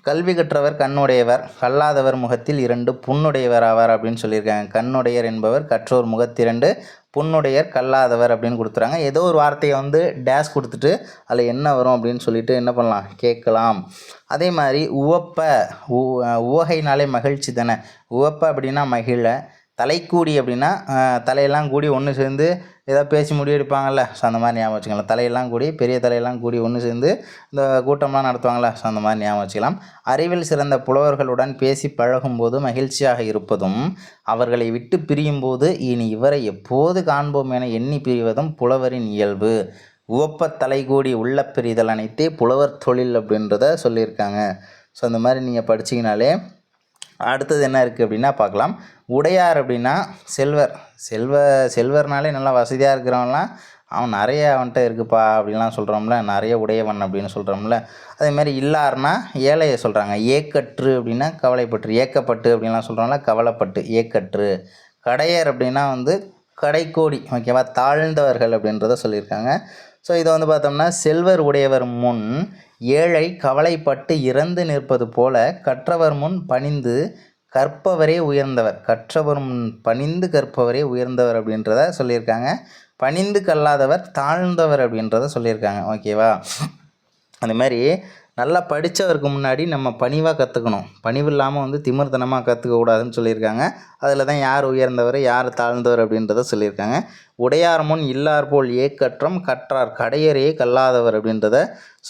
கல்வி கற்றவர் கண்ணுடையவர், கல்லாதவர் முகத்தில் 2 புண்ணுடையவர் ஆவார் அப்படின்னு சொல்லியிருக்காங்க. கண்ணுடையர் என்பவர் கற்றோர் முகத்திரண்டு, புண்ணுடையர் கல்லாதவர் அப்படின்னு கொடுத்துறாங்க. ஏதோ ஒரு வார்த்தையை வந்து டேஷ் கொடுத்துட்டு அதில் என்ன வரும் அப்படின்னு சொல்லிட்டு என்ன பண்ணலாம், கேட்கலாம். அதே மாதிரி உவகைனாலே மகிழ்ச்சி தானே. உவப்ப அப்படின்னா மகிழ, தலைக்கூடி அப்படின்னா தலையெல்லாம் கூடி ஒன்று சேர்ந்து ஏதோ பேசி முடிவெடுப்பாங்கள்ல, ஸோ அந்த மாதிரி ஞாபகம் வச்சுக்கலாம். தலையெல்லாம் கூடி பெரிய தலையெல்லாம் கூடி ஒன்று சேர்ந்து இந்த கூட்டம்லாம் நடத்துவாங்கள்ல, ஸோ அந்த மாதிரி ஞாபகம் வச்சுக்கலாம். அறிவில் சிறந்த புலவர்களுடன் பேசி பழகும்போது மகிழ்ச்சியாக இருப்பதும் அவர்களை விட்டு பிரியும் போது இனி இவரை எப்போது காண்போம் என எண்ணி பிரிவதும் புலவரின் இயல்பு. உவப்ப தலைகூடி உள்ள பிரிதல் அனைத்தே புலவர் தொழில் அப்படின்றத சொல்லியிருக்காங்க. ஸோ அந்த மாதிரி நீங்கள் படிச்சிங்கனாலே அடுத்தது என்ன இருக்குது அப்படின்னா பார்க்கலாம். உடையார் அப்படின்னா செல்வர்னாலே நல்லா வசதியாக இருக்கிறவன்லாம் அவன் நிறைய அவன்கிட்ட இருக்குப்பா அப்படின்லாம் சொல்கிறோம்ல, நிறைய உடையவன் அப்படின்னு சொல்கிறோம்ல. அதேமாதிரி இல்லார்னா ஏழையை சொல்கிறாங்க. ஏக்கற்று அப்படின்னா கவலைப்பட்டு, ஏக்கப்பட்டு அப்படின்லாம் சொல்கிறோம்ல, கவலைப்பட்டு ஏக்கற்று. கடையர் அப்படின்னா வந்து கடைக்கோடி. ஓகேவா? தாழ்ந்தவர்கள் அப்படின்றத சொல்லியிருக்காங்க. ஸோ இதை வந்து பார்த்தோம்னா செல்வர் உடையவர் முன் ஏழை கவலைப்பட்டு இறந்து நிற்பது போல கற்றவர் முன் பணிந்து கற்பவரே உயர்ந்தவர், கற்றவர் முன் பணிந்து கற்பவரே உயர்ந்தவர் அப்படின்றத சொல்லியிருக்காங்க. பணிந்து கல்லாதவர் தாழ்ந்தவர் அப்படின்றத சொல்லியிருக்காங்க. ஓகேவா? அந்த மாதிரி நல்லா படித்தவருக்கு முன்னாடி நம்ம பணிவாக கற்றுக்கணும். பணிவு இல்லாமல் வந்து திமிர்த்தனமாக கற்றுக்கக்கூடாதுன்னு சொல்லியிருக்காங்க. அதில் தான் யார் உயர்ந்தவர் யார் தாழ்ந்தவர் அப்படின்றத சொல்லியிருக்காங்க. உடையார் முன் இல்லார் போல் ஏக்கற்றம் கற்றார் கடையரே கல்லாதவர் அப்படின்றத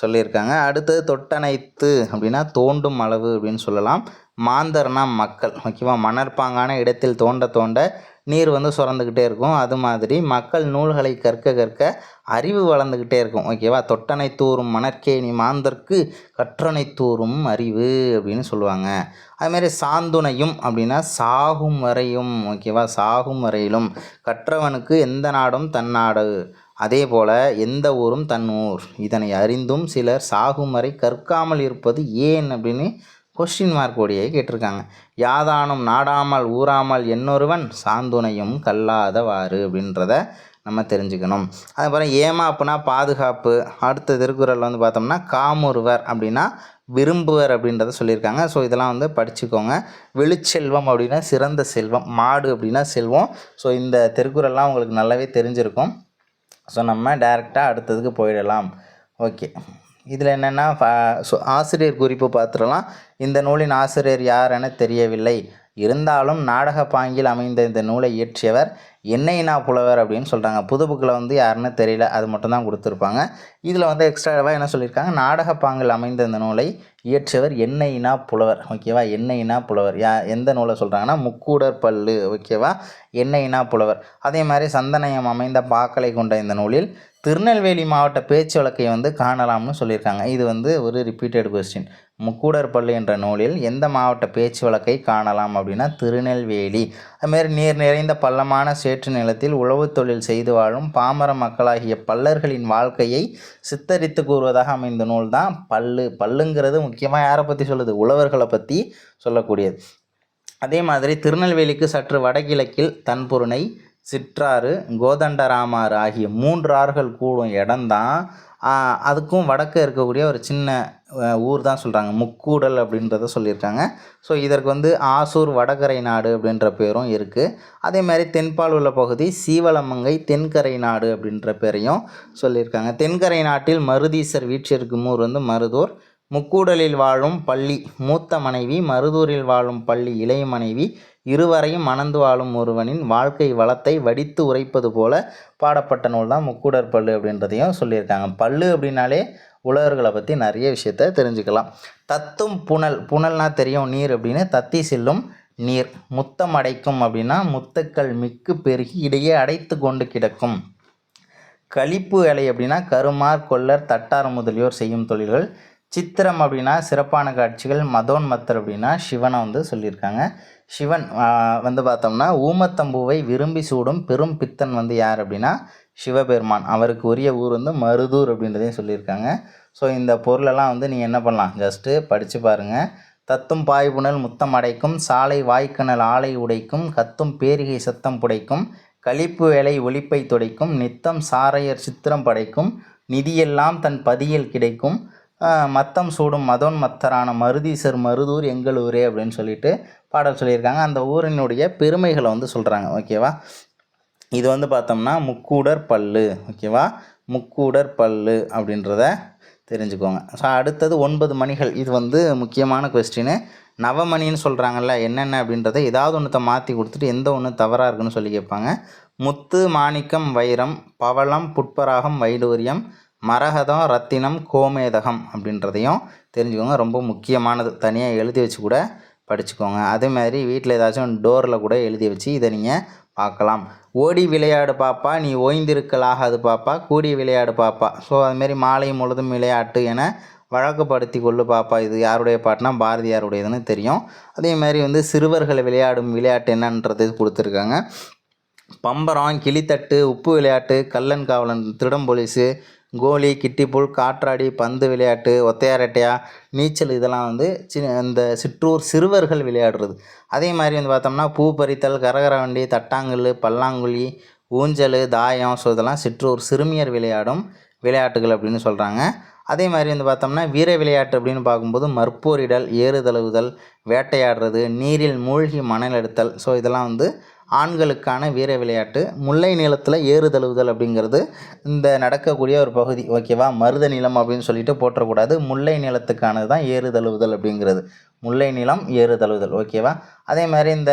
சொல்லியிருக்காங்க. அடுத்தது தொட்டனைத்து அப்படின்னா தோண்டும் அளவு அப்படின்னு சொல்லலாம். மாந்தர்னா மக்கள். ஓகேவா? மணற்பாங்கான இடத்தில் தோண்ட நீர் வந்து சுரந்துக்கிட்டே இருக்கும். அது மாதிரி மக்கள் நூல்களை கற்க கற்க அறிவு வளர்ந்துக்கிட்டே இருக்கும். ஓகேவா? தொட்டனை தூறும் மணற்கேணி மாந்தர்க்கு கற்றனை தூறும் அறிவு அப்படின்னு சொல்லுவாங்க. அதுமாரி சாந்துணையும் அப்படின்னா சாகும் வரையும். ஓகேவா? சாகும் வரையிலும் கற்றவனுக்கு எந்த நாடும் தன்னாடு, அதே போல் எந்த ஊரும் தன் ஊர், இதனை அறிந்தும் சிலர் சாகும் வரை கற்காமல் இருப்பது ஏன் அப்படின்னு கொஸ்டின் மார்க் உடைய கேட்டிருக்காங்க. யாதானும் நாடாமல் ஊறாமல் என்னொருவன் சாந்துணையும் கல்லாதவாறு அப்படின்றத நம்ம தெரிஞ்சுக்கணும். அதுக்கப்புறம் ஏமாப்புனா பாதுகாப்பு. அடுத்த திருக்குறள் வந்து பார்த்தோம்னா காமுறுவர் அப்படின்னா விரும்புவர் அப்படின்றத சொல்லியிருக்காங்க. ஸோ இதெல்லாம் வந்து படிச்சுக்கோங்க. வெளிச்செல்வம் அப்படின்னா சிறந்த செல்வம், மாடு அப்படின்னா செல்வம். ஸோ இந்த திருக்குறள்லாம் உங்களுக்கு நல்லாவே தெரிஞ்சிருக்கும். ஸோ நம்ம டைரெக்டாக அடுத்ததுக்கு போயிடலாம். ஓகே, இதில் என்னென்னா ஆசிரியர் குறிப்பு பார்த்துடலாம். இந்த நூலின் ஆசிரியர் யார் என தெரியவில்லை, இருந்தாலும் நாடக பாங்கில் அமைந்த இந்த நூலை இயற்றியவர் என்னைனா புலவர் அப்படின்னு சொல்கிறாங்க. புது புக்கில் வந்து யாருன்னு தெரியல, அது மட்டும்தான் கொடுத்துருப்பாங்க. இதில் வந்து எக்ஸ்ட்ராவாக என்ன சொல்லியிருக்காங்க, நாடக பாங்கில் அமைந்த இந்த நூலை இயற்றியவர் என்னைனா புலவர். ஓகேவா? என்னைனா புலவர் எந்த நூலை சொல்கிறாங்கன்னா முக்கூடர் பல்லு. ஓகேவா? என்னைனா புலவர். அதே மாதிரி சந்தனயம் அமைந்த பாக்களை கொண்ட இந்த நூலில் திருநெல்வேலி மாவட்ட பேச்சு வழக்கை வந்து காணலாம்னு சொல்லியிருக்காங்க. இது வந்து ஒரு ரிப்பீட்டட் கொஸ்டின். முக்கூடர் பள்ளி என்ற நூலில் எந்த மாவட்ட பேச்சு வழக்கை காணலாம் அப்படின்னா திருநெல்வேலி. அதுமாரி நீர் நிறைந்த பள்ளமான சேற்று நிலத்தில் உழவு தொழில் செய்து வாழும் பாமர மக்களாகிய பல்லர்களின் வாழ்க்கையை சித்தரித்து கூறுவதாக அமைந்த நூல் தான் பல்லு. பல்லுங்கிறது முக்கியமாக யாரை பற்றி சொல்லுது? உழவர்களை பற்றி சொல்லக்கூடியது. அதே மாதிரி திருநெல்வேலிக்கு சற்று வடகிழக்கில் தன்புருணை, சிற்றாறு, கோதண்டராமாறு ஆகிய 3 ஆறுகள் கூடும் இடம்தான். அதுக்கும் வடக்கு இருக்கக்கூடிய ஒரு சின்ன ஊர் தான் சொல்கிறாங்க முக்கூடல் அப்படின்றத சொல்லியிருக்காங்க. ஸோ இதற்கு வந்து ஆசூர் வடகரை நாடு அப்படின்ற பேரும் இருக்குது. அதே மாதிரி தென்பால் உள்ள பகுதி சீவலமங்கை தென்கரை நாடு அப்படின்ற பேரையும் சொல்லியிருக்காங்க. தென்கரை நாட்டில் மருதீசர் வீற்றிருக்கும் ஊர் வந்து மருதூர். முக்கூடலில் வாழும் பள்ளி மூத்த மனைவி, மருதூரில் வாழும் பள்ளி இளைய மனைவி, இருவரையும் மணந்து வாழும் ஒருவனின் வாழ்க்கை வளத்தை வடித்து உரைப்பது போல பாடப்பட்ட நூல் தான் முக்கூடர் பல்லு அப்படின்றதையும் சொல்லியிருக்காங்க. பல்லு அப்படின்னாலே உழவர்களை பற்றி நிறைய விஷயத்த தெரிஞ்சுக்கலாம். தத்தும் புனல், புனல்னா தெரியும் நீர் அப்படின்னு, தத்தி செல்லும் நீர். முத்தம் அடைக்கும் அப்படின்னா முத்துக்கள் மிக்கு பெருகி இடையே அடைத்து கொண்டு கிடக்கும். களிப்பு வேலை அப்படின்னா கருமார், கொல்லர், தட்டார் முதலியோர் செய்யும் தொழில்கள். சித்திரம் அப்படின்னா சிறப்பான காட்சிகள். மதோன்மத்தர் அப்படின்னா சிவனை வந்து சொல்லியிருக்காங்க. சிவன் வந்து பார்த்தோம்னா ஊமத்தம்பூவை விரும்பி சூடும் பெரும் பித்தன் வந்து யார் அப்படின்னா சிவபெருமான். அவருக்கு உரிய ஊர் வந்து மருதூர் அப்படின்றதையும் சொல்லியிருக்காங்க. ஸோ இந்த பொருளெல்லாம் வந்து நீங்கள் என்ன பண்ணலாம், ஜஸ்ட்டு படித்து பாருங்கள். தத்தும் பாய்புணல் முத்தம் அடைக்கும், சாலை வாய்க்கணல் ஆலை உடைக்கும், கத்தும் பேரிகை சத்தம் புடைக்கும், களிப்பு வேலை ஒளிப்பை துடைக்கும், நித்தம் சாரையர் சித்திரம் படைக்கும், நிதியெல்லாம் தன் பதியில் கிடைக்கும், மத்தம் சூடும் மதோன்மத்தரான மருதீசர் மருதூர் எங்கள் ஊரே அப்படின்னு சொல்லிட்டு பாடல் சொல்லியிருக்காங்க. அந்த ஊரினுடைய பெருமைகளை வந்து சொல்கிறாங்க. ஓகேவா? இது வந்து பார்த்தோம்னா முக்கூடர் பல்லு. ஓகேவா? முக்கூடர் பல்லு அப்படின்றத தெரிஞ்சுக்கோங்க. ஸோ அடுத்தது 9 மணிகள். இது வந்து முக்கியமான கொஸ்டின். நவமணின்னு சொல்கிறாங்கல்ல, என்னென்ன அப்படின்றத ஏதாவது ஒன்றத்தை மாற்றி கொடுத்துட்டு எந்த ஒன்று தவறாக இருக்குன்னு சொல்லி கேட்பாங்க. முத்து, மாணிக்கம், வைரம், பவளம், புட்பராகம், வைடூரியம், மரகதம், ரத்தினம், கோமேதகம் அப்படின்றதையும் தெரிஞ்சுக்கோங்க. ரொம்ப முக்கியமானது. தனியாக எழுதி வச்சு கூட படிச்சுக்கோங்க. அதேமாதிரி வீட்டில் ஏதாச்சும் டோரில் கூட எழுதி வச்சு இதை நீங்கள் பார்க்கலாம். ஓடி விளையாடு பாப்பா நீ ஓய்ந்திருக்கலாகாது பாப்பா, கூடி விளையாடு பாப்பா. ஸோ அதுமாரி மாலை முழுதும் விளையாட்டு என வழக்குப்படுத்தி கொள்ளு பாப்பா. இது யாருடைய பாட்டுனா பாரதியாருடையதுன்னு தெரியும். அதேமாதிரி வந்து சிறுவர்கள் விளையாடும் விளையாட்டு என்னன்றது கொடுத்துருக்காங்க. பம்பரம், கிளித்தட்டு, உப்பு விளையாட்டு, கள்ளன் காவலன், திருடம் போலீஸு, கோலி, கிட்டிப்புல், காற்றாடி, பந்து விளையாட்டு, ஒத்தையாரட்டையா, நீச்சல், இதெல்லாம் வந்து இந்த சிற்றூர் சிறுவர்கள் விளையாடுறது. அதே மாதிரி வந்து பார்த்தோம்னா பூ பறித்தல், கரகர வண்டி, தட்டாங்கல், பல்லாங்குழி, ஊஞ்சல், தாயம். ஸோ இதெல்லாம் சிற்றூர் சிறுமியர் விளையாடும் விளையாட்டுகள் அப்படின்னு சொல்கிறாங்க. அதே மாதிரி வந்து பார்த்தோம்னா வீர விளையாட்டு அப்படின்னு பார்க்கும்போது மற்போரிடல், ஏறுதழுவுதல், வேட்டையாடுறது, நீரில் மூழ்கி மணல் எடுத்தல். ஸோ இதெல்லாம் வந்து ஆண்களுக்கான வீர விளையாட்டு. முல்லை நிலத்தில் ஏறுதழுவுதல் அப்படிங்கிறது இந்த நடக்கக்கூடிய ஒரு பகுதி. ஓகேவா? மருத நிலம் அப்படின்னு சொல்லிட்டு போற்றக்கூடாது. முல்லை நிலத்துக்கானது தான் ஏறுதழுவுதல் அப்படிங்கிறது. முல்லை நிலம் ஏறுதழுவுதல். ஓகேவா? அதே மாதிரி இந்த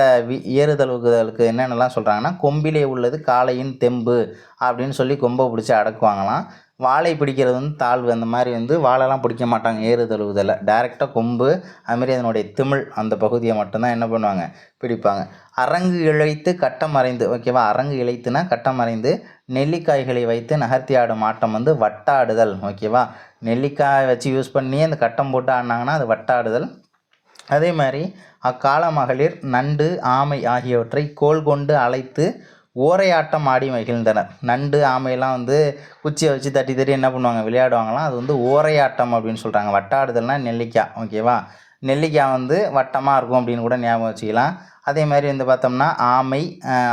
ஏறுதழுவுதலுக்கு என்னென்னலாம் சொல்கிறாங்கன்னா கொம்பிலே உள்ளது காளையின் தெம்பு அப்படின்னு சொல்லி கொம்பை பிடிச்சி அடக்குவாங்களாம். வாழை பிடிக்கிறது வந்து தாழ்வு, அந்த மாதிரி வந்து வாழைலாம் பிடிக்க மாட்டாங்க ஏறு தழுவுதலில். டைரெக்டாக கொம்பு அதுமாரி அதனுடைய திமிழ் அந்த பகுதியை மட்டும்தான் என்ன பண்ணுவாங்க, பிடிப்பாங்க. அரங்கு இழைத்து கட்டம் மறைந்து, ஓகேவா, அரங்கு இழைத்துனா கட்டம் மறைந்து நெல்லிக்காய்களை வைத்து நகர்த்தி ஆடும் ஆட்டம் வந்து வட்டாடுதல், ஓகேவா. நெல்லிக்காய் வச்சு யூஸ் பண்ணி அந்த கட்டம் போட்டு ஆடினாங்கன்னா அது வட்டாடுதல். அதே மாதிரி அக்கால மகளிர் நண்டு ஆமை ஆகியவற்றை கோல் கொண்டு அழைத்து ஓரையாட்டம் ஆடி மகிழ்ந்தனர். நண்டு ஆமையெல்லாம் வந்து குச்சியை வச்சு தட்டி தட்டி என்ன பண்ணுவாங்க, விளையாடுவாங்களாம். அது வந்து ஓரையாட்டம் அப்படின்னு சொல்கிறாங்க. வட்டாடுதல்னால் நெல்லிக்காய், ஓகேவா. நெல்லிக்காய் வந்து வட்டமாக இருக்கும் அப்படின்னு கூட ஞாபகம் வச்சுக்கலாம். அதே மாதிரி வந்து பார்த்தோம்னா ஆமை,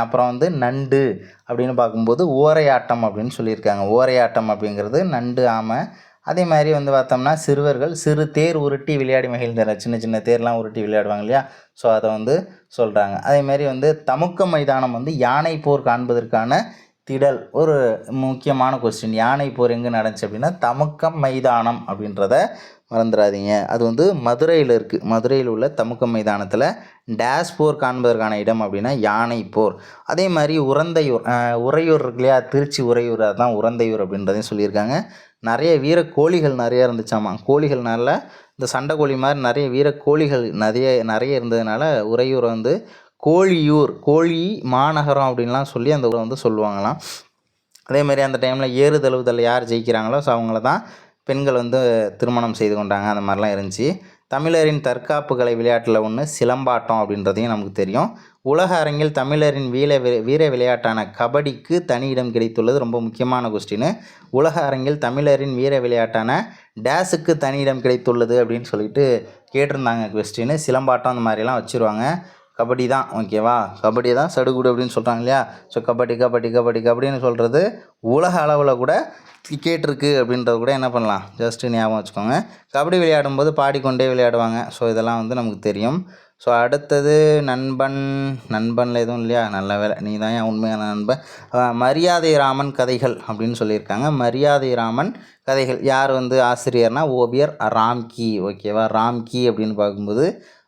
அப்புறம் வந்து நண்டு அப்படின்னு பார்க்கும்போது ஓரையாட்டம் அப்படின்னு சொல்லியிருக்காங்க. ஓரையாட்டம் அப்படிங்கிறது நண்டு ஆமை. அதே மாதிரி வந்து பார்த்தோம்னா சிறுவர்கள் சிறு தேர் உருட்டி விளையாடி மகிழ்ந்தனர். சின்ன சின்ன தேர்லாம் உருட்டி விளையாடுவாங்க இல்லையா, ஸோ அதை வந்து சொல்கிறாங்க. அதேமாதிரி வந்து தமுக்க மைதானம் வந்து யானை போர் காண்பதற்கான திடல். ஒரு முக்கியமான கொஸ்டின், யானை போர் எங்கே நடந்துச்சு அப்படின்னா தமுக்கம் மைதானம் அப்படின்றத மறந்துடாதீங்க. அது வந்து மதுரையில் இருக்குது. மதுரையில் உள்ள தமுக்கம் மைதானத்தில் டேஷ் போர் காண்பதற்கான இடம் அப்படின்னா யானை போர். அதே மாதிரி உறையூர் இருக்கு இல்லையா, திருச்சி உறையூர், அதுதான் உறையூர் அப்படின்றதையும் சொல்லியிருக்காங்க. நிறைய வீரக்கோழிகள் நிறையா இருந்துச்சாமா. கோழிகள்னால இந்த சண்டை கோழி மாதிரி நிறைய வீரக்கோழிகள் நிறைய இருந்ததுனால உறையூரை வந்து கோழியூர், கோழி மாநகரம் அப்படின்லாம் சொல்லி அந்த ஊரை வந்து சொல்லுவாங்களாம். அதேமாதிரி அந்த டைமில் ஏறு தழுவுதல் யார் ஜெயிக்கிறாங்களோ ஸோ அவங்கள தான் பெண்கள் வந்து திருமணம் செய்து கொண்டாங்க. அந்த மாதிரிலாம் இருந்துச்சு. தமிழரின் தற்காப்பு கலை விளையாட்டில் ஒன்று சிலம்பாட்டம் அப்படின்றதையும் நமக்கு தெரியும். உலக அரங்கில் தமிழரின் வீர விளையாட்டான கபடிக்கு தனி இடம் கிடைத்துள்ளது. ரொம்ப முக்கியமான கொஸ்டின். உலக அரங்கில் தமிழரின் வீர விளையாட்டான டேஸுக்கு தனி இடம் கிடைத்துள்ளது அப்படின்னு சொல்லிட்டு கேட்டிருந்தாங்க கொஸ்டின். சிலம்பாட்டம் அந்த மாதிரிலாம் வச்சுருவாங்க. கபடி தான், ஓகேவா. கபடி தான் சடுகுடு அப்படின்னு சொல்கிறாங்க இல்லையா. ஸோ கபடி கபடி கபடி கபடின்னு சொல்கிறது உலக அளவில் கூட கேட்டிருக்கு அப்படின்றது கூட என்ன பண்ணலாம், ஜஸ்ட்டு ஞாபகம் வச்சுக்கோங்க. கபடி விளையாடும்போது பாடிக்கொண்டே விளையாடுவாங்க. ஸோ இதெல்லாம் வந்து நமக்கு தெரியும். ஸோ அடுத்தது நண்பனில் எதுவும் இல்லையா, நல்ல வேலை, நீ தான் என் உண்மையான நண்பன். மரியாதை ராமன் கதைகள் அப்படின்னு சொல்லியிருக்காங்க. மரியாதை ராமன் கதைகள் யார் வந்து ஆசிரியர்னா ஓவியர் ராம்கி, ஓகேவா. ராம்கி அப்படின்னு பார்க்கும்போது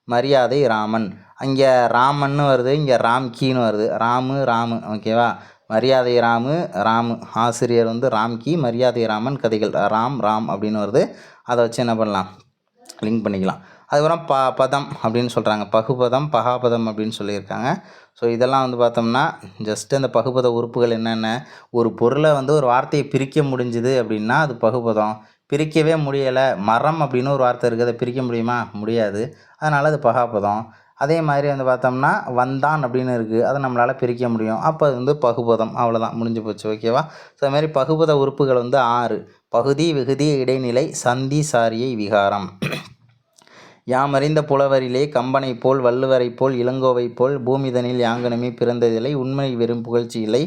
மரியாதை ராமன், அங்கே ராமன்னு வருது, இங்கே ராம்கின்னு வருது. ராமு, ஓகேவா. மரியாதை ராமு ஆசிரியர் வந்து ராம்கி, மரியாதை ராமன் கதைகள் ராம் அப்படின்னு வருது. அதை வச்சு என்ன பண்ணலாம், லிங்க் பண்ணிக்கலாம். அதுக்கப்புறம் பதம் அப்படின்னு சொல்கிறாங்க. பகுபதம் பகாபதம் அப்படின்னு சொல்லியிருக்காங்க. ஸோ இதெல்லாம் வந்து பார்த்தோம்னா ஜஸ்ட்டு அந்த பகுபத உறுப்புகள் என்னென்ன, ஒரு பொருளை வந்து ஒரு வார்த்தையை பிரிக்க முடிஞ்சுது அப்படின்னா அது பகுபதம். பிரிக்கவே முடியலை, மரம் அப்படின்னு ஒரு வார்த்தை இருக்குது, அதை பிரிக்க முடியுமா, முடியாது, அதனால் அது பகாபதம். அதே மாதிரி வந்து பார்த்தோம்னா வந்தான் அப்படின்னு இருக்குது, அதை நம்மளால் பிரிக்க முடியும், அப்போ அது வந்து பகுபதம். அவ்வளோதான், முடிஞ்சு போச்சு, ஓகேவா. ஸோ அது மாதிரி பகுபத உறுப்புகள் வந்து 6: பகுதி, விகுதி, இடைநிலை, சந்தி, சாரியை, விகாரம். யாமறிந்த புலவரிலே கம்பனை போல் வள்ளுவரை போல் இளங்கோவை போல் பூமிதனில் யாங்கனுமே பிறந்ததில்லை, உண்மை வெறும் புகழ்ச்சி இல்லை,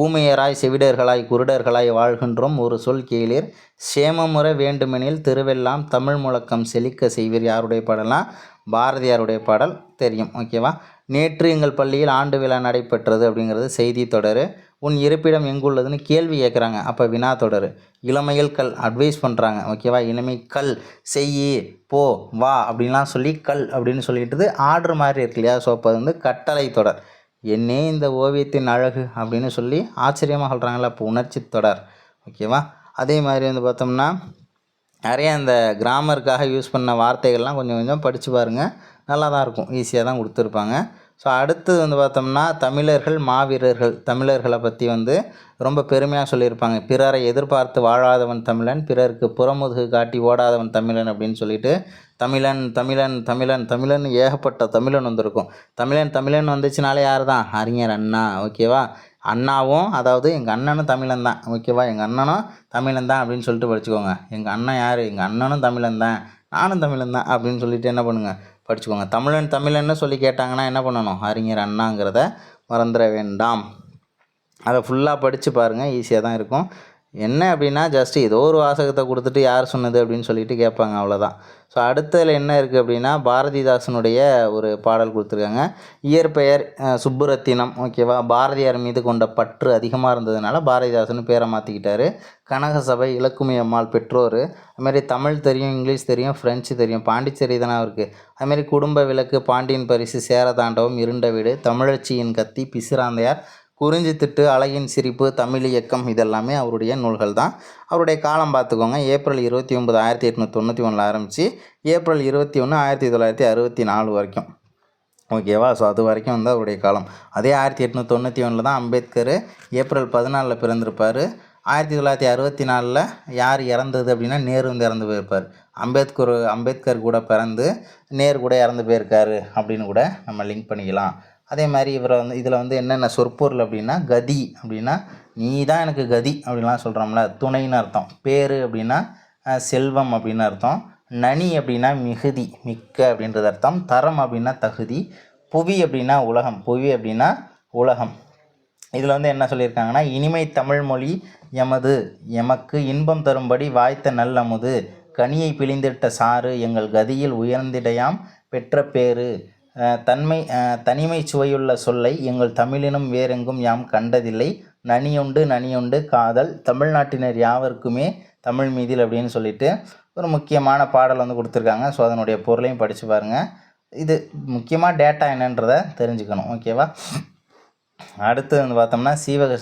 ஊமையராய் செவிடர்களாய் குருடர்களாய் வாழ்கின்றோம், ஒரு சொல் கேளீர், சேமமுற வேண்டுமெனில் திருவெல்லாம் தமிழ் முழக்கம் செழிக்க செய்வீர். யாருடைய பாடலாம், பாரதியாருடைய பாடல் தெரியும், ஓகேவா. நேற்று எங்கள் பள்ளியில் ஆண்டு விழா நடைபெற்றது அப்படிங்கிறது செய்தி தொடர். உன் இருப்பிடம் எங்குள்ளதுன்னு கேள்வி கேட்குறாங்க, அப்போ வினா தொடர். இளமையில் கல் அட்வைஸ் பண்ணுறாங்க, ஓகேவா. இளமை கல் செய் போ வா அப்படின்லாம் சொல்லி கல் அப்படின்னு சொல்லிட்டு ஆர்டர் மாதிரி இருக்கு இல்லையா, ஸோ அப்போ வந்து கட்டளை தொடர். என்னே இந்த ஓவியத்தின் அழகு அப்படின்னு சொல்லி ஆச்சரியமாக சொல்கிறாங்களா, அப்போ உணர்ச்சி தொடர், ஓகேவா. அதே மாதிரி வந்து பார்த்தோம்னா நிறைய இந்த கிராமருக்காக யூஸ் பண்ண வார்த்தைகள்லாம் கொஞ்சம் கொஞ்சம் படித்து பாருங்கள், நல்லா தான் இருக்கும், ஈஸியாக தான் கொடுத்துருப்பாங்க. ஸோ அடுத்தது வந்து பார்த்தோம்னா தமிழர்கள் மாவீரர்கள். தமிழர்களை பற்றி வந்து ரொம்ப பெருமையாக சொல்லியிருப்பாங்க. பிறரை எதிர்பார்த்து வாழாதவன் தமிழன், பிறருக்கு புறமுதுகு காட்டி ஓடாதவன் தமிழன் அப்படின்னு சொல்லிட்டு தமிழன் தமிழன் தமிழன் தமிழன் ஏகப்பட்ட தமிழன் வந்திருக்கும். தமிழன் வந்துச்சுனாலே யார் தான், அறிஞர் அண்ணா, ஓகேவா. அண்ணாவும், அதாவது எங்கள் அண்ணனும் தமிழன் தான், ஓகேவா. எங்கள் அண்ணனும் தமிழன் தான் அப்படின்னு சொல்லிட்டு படிச்சுக்கோங்க. எங்கள் அண்ணன் யார், எங்கள் அண்ணனும் தமிழன் தான், நானும் தமிழன் தான் அப்படின்னு சொல்லிட்டு என்ன பண்ணுங்கள், படிச்சுக்கோங்க. தமிழன்னு சொல்லி கேட்டாங்கன்னா என்ன பண்ணணும், அறிஞர் அண்ணாங்கிறத மறந்துட வேண்டாம். அதை ஃபுல்லாக படித்து பாருங்கள், ஈஸியாக தான் இருக்கும். என்ன அப்படின்னா ஜஸ்ட்டு ஏதோ ஒரு வாசகத்தை கொடுத்துட்டு யார் சொன்னது அப்படின்னு சொல்லிட்டு கேட்பாங்க, அவ்வளோதான். ஸோ அடுத்ததில் என்ன இருக்குது அப்படின்னா பாரதிதாசனுடைய ஒரு பாடல் கொடுத்துருக்காங்க. இயற்பெயர் சுப்புரத்தினம், ஓகேவா. பாரதியார் மீது கொண்ட பற்று அதிகமாக இருந்ததுனால பாரதிதாசன் பேரை மாற்றிக்கிட்டாரு. கனகசபை, இலக்குமி அம்மாள் பெற்றோர். அதுமாரி தமிழ் தெரியும், இங்கிலீஷ் தெரியும், ஃப்ரெஞ்சு தெரியும், பாண்டிச்சேரி தானே இருக்குது. அதுமாரி குடும்ப விளக்கு, பாண்டியன் பரிசு, சேரதாண்டவம், இருண்ட வீடு, தமிழச்சியின் கத்தி, பிசிராந்தையார், குறிஞ்சி திட்டு, அழகின் சிரிப்பு, தமிழ் இயக்கம் இதெல்லாமே அவருடைய நூல்கள் தான். அவருடைய காலம் பார்த்துக்கோங்க, ஏப்ரல் 29 1891 ஆரம்பித்து ஏப்ரல் 21 1964 வரைக்கும். ஓகேவா? ஸோ அது வரைக்கும் வந்து அவருடைய காலம். அதே 1891 தான் அம்பேத்கர் ஏப்ரல் 14 பிறந்திருப்பார். 1964 யார் இறந்தது அப்படின்னா நேரு வந்து இறந்து போயிருப்பார். அம்பேத்கர் கூட பிறந்து நேரு கூட இறந்து போயிருக்காரு அப்படின்னு கூட நம்ம லிங்க் பண்ணிக்கலாம். அதே மாதிரி இவரை வந்து இதில் வந்து என்னென்ன சொற்பொருள் அப்படின்னா, கதி அப்படின்னா நீ தான் எனக்கு கதி அப்படின்லாம் சொல்கிறோம்ல, துணைன்னு அர்த்தம். பேர் அப்படின்னா செல்வம் அப்படின்னு அர்த்தம். நனி அப்படின்னா மிகுதி, மிக்க அப்படின்றது அர்த்தம். தரம் அப்படின்னா தகுதி. புவி அப்படின்னா உலகம், புவி அப்படின்னா உலகம். இதில் வந்து என்ன சொல்லியிருக்காங்கன்னா, இனிமை தமிழ்மொழி எமக்கு இன்பம் தரும்படி வாய்த்த நல்லமுது, கனியை பிழிந்திட்ட சாறு, எங்கள் கதியில் உயர்ந்திடையாம் பெற்ற பேரு, தனிமை சுவையுள்ள சொல்லை எங்கள் தமிழினும் வேறெங்கும் யாம் கண்டதில்லை, நனியுண்டு காதல் தமிழ்நாட்டினர் யாவருக்குமே தமிழ் மீதில் அப்படின்னு சொல்லிட்டு ஒரு முக்கியமான பாடல் வந்து கொடுத்துருக்காங்க. ஸோ அதனுடைய பொருளையும் படித்து பாருங்கள். இது முக்கியமாக டேட்டா என்னன்றதை தெரிஞ்சுக்கணும். ஓகேவா? அடுத்து வந்து பார்த்தோம்னா சீவக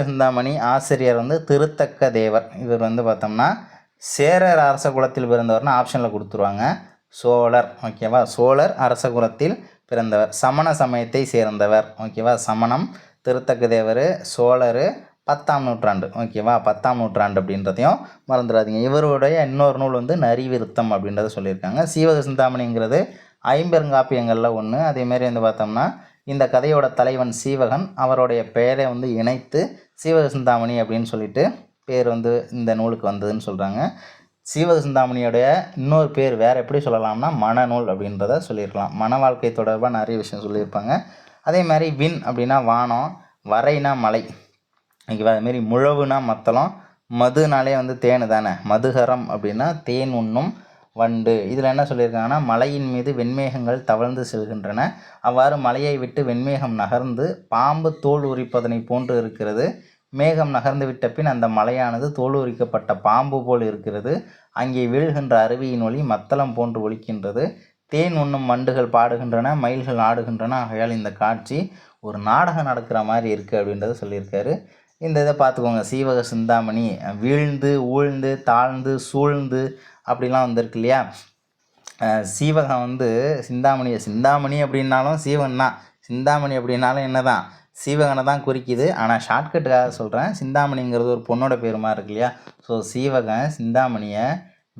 சிந்தாமணி ஆசிரியர் வந்து திருத்தக்க தேவர். இவர் வந்து பார்த்தோம்னா சேரர் அரச குலத்தில் பிறந்தவர்னு ஆப்ஷனில் கொடுத்துருவாங்க. சோழர். ஓகேவா? சோழர் அரச குலத்தில் பிறந்தவர், சமண சமயத்தை சேர்ந்தவர். ஓகேவா? சமணம், திருத்தக்க தேவர், சோழர், 10ஆம் நூற்றாண்டு. ஓகேவா? 10ஆம் நூற்றாண்டு அப்படின்றதையும் மறந்துடாதீங்க. இவருடைய இன்னொரு நூல் வந்து நரிவிருத்தம் அப்படின்றத சொல்லியிருக்காங்க. சீவக சிந்தாமணிங்கிறது ஐம்பெருங்காப்பியங்களில் ஒன்று. அதேமாரி வந்து பார்த்தோம்னா இந்த கதையோட தலைவன் சீவகன், அவருடைய பெயரை வந்து இணைத்து சீவக சிந்தாமணி அப்படின்னு சொல்லிட்டு பேர் வந்து இந்த நூலுக்கு வந்ததுன்னு சொல்கிறாங்க. சீவக சிந்தாமணியோடைய இன்னொரு பேர் வேறு எப்படி சொல்லலாம்னா மனநூல் அப்படின்றத சொல்லியிருக்கலாம். மன வாழ்க்கை தொடர்பாக நிறைய விஷயம் சொல்லியிருப்பாங்க. அதே மாதிரி விண் அப்படின்னா வானம், வரைனா மலை. ஓகேவா? அதுமாரி முழவுனா மத்தளம், மதுனாலே வந்து தேனு தானே, மதுகரம் அப்படின்னா தேன் உண்ணும் வண்டு. இதில் என்ன சொல்லியிருக்காங்கன்னா, மலையின் மீது வெண்மேகங்கள் தவழ்ந்து செல்கின்றன, அவ்வாறு மலையை விட்டு வெண்மேகம் நகர்ந்து பாம்பு தோல் உரிப்பதனை போன்று இருக்கிறது. மேகம் நகர்ந்து விட்ட பின் அந்த மலையானது தோல் உரிக்கப்பட்ட பாம்பு போல் இருக்கிறது. அங்கே வீழ்கின்ற அருவியின் ஒளி மத்தளம் போன்று ஒலிக்கின்றது. தேன் உண்ணும் வண்டுகள் பாடுகின்றன, மயில்கள் ஆடுகின்றன. ஆகையால் இந்த காட்சி ஒரு நாடகம் நடக்கிற மாதிரி இருக்குது அப்படின்றத சொல்லியிருக்காரு. இந்த இதை பார்த்துக்கோங்க. சீவக சிந்தாமணி வீழ்ந்து, ஊழ்ந்து, தாழ்ந்து, சூழ்ந்து அப்படிலாம் வந்திருக்கு இல்லையா? சீவகம் வந்து சிந்தாமணி அப்படின்னாலும் சீவன் தான், சிந்தாமணி அப்படின்னாலும் என்ன தான், சீவகனை தான் குறிக்குது. ஆனால் ஷார்ட்கட்டுக்காக சொல்கிறேன், சிந்தாமணிங்கிறது ஒரு பொண்ணோட பேர் மாதிரி இருக்கு இல்லையா? ஸோ சீவகன் சிந்தாமணியை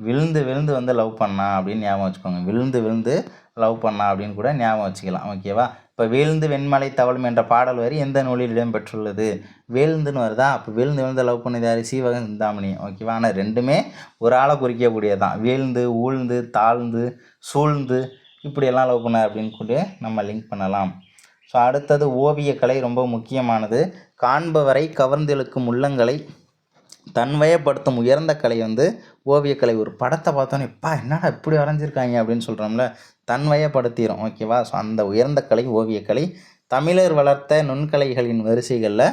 விழுந்து வந்து லவ் பண்ணா அப்படின்னு ஞாபகம் வச்சுக்கோங்க. விழுந்து லவ் பண்ணா அப்படின்னு கூட ஞாபகம் வச்சுக்கலாம். ஓகேவா? இப்போ வீழ்ந்து வெண்மலை தவழும் என்ற பாடல் வரி எந்த நூலில் இடம்பெற்றுள்ளது? வீழ்ந்துன்னு வருதா? அப்போ விழுந்து லவ் பண்ணது யார்? சீவகன் சிந்தாமணி. ஓகேவா? ஆனால் ரெண்டுமே ஒரு ஆளை குறிக்கக்கூடியதான். வீழ்ந்து, ஊழ்ந்து, தாழ்ந்து, சூழ்ந்து இப்படியெல்லாம் லவ் பண்ணார் அப்படின்னு கூட நம்ம லிங்க் பண்ணலாம். ஸோ அடுத்தது ஓவியக்கலை ரொம்ப முக்கியமானது. காண்பவரை கவர்ந்தெழுக்கும் உள்ளங்களை தன்வயப்படுத்தும் உயர்ந்த கலை வந்து ஓவியக்கலை. ஒரு படத்தை பார்த்தோன்னே எப்பா என்னடா இப்படி வரைஞ்சிருக்காங்க அப்படின்னு சொல்கிறோம்ல, தன்வயப்படுத்திடும். ஓகேவா? ஸோ அந்த உயர்ந்த கலை ஓவியக்கலை. தமிழர் வளர்த்த நுண்கலைகளின் வரிசைகளில்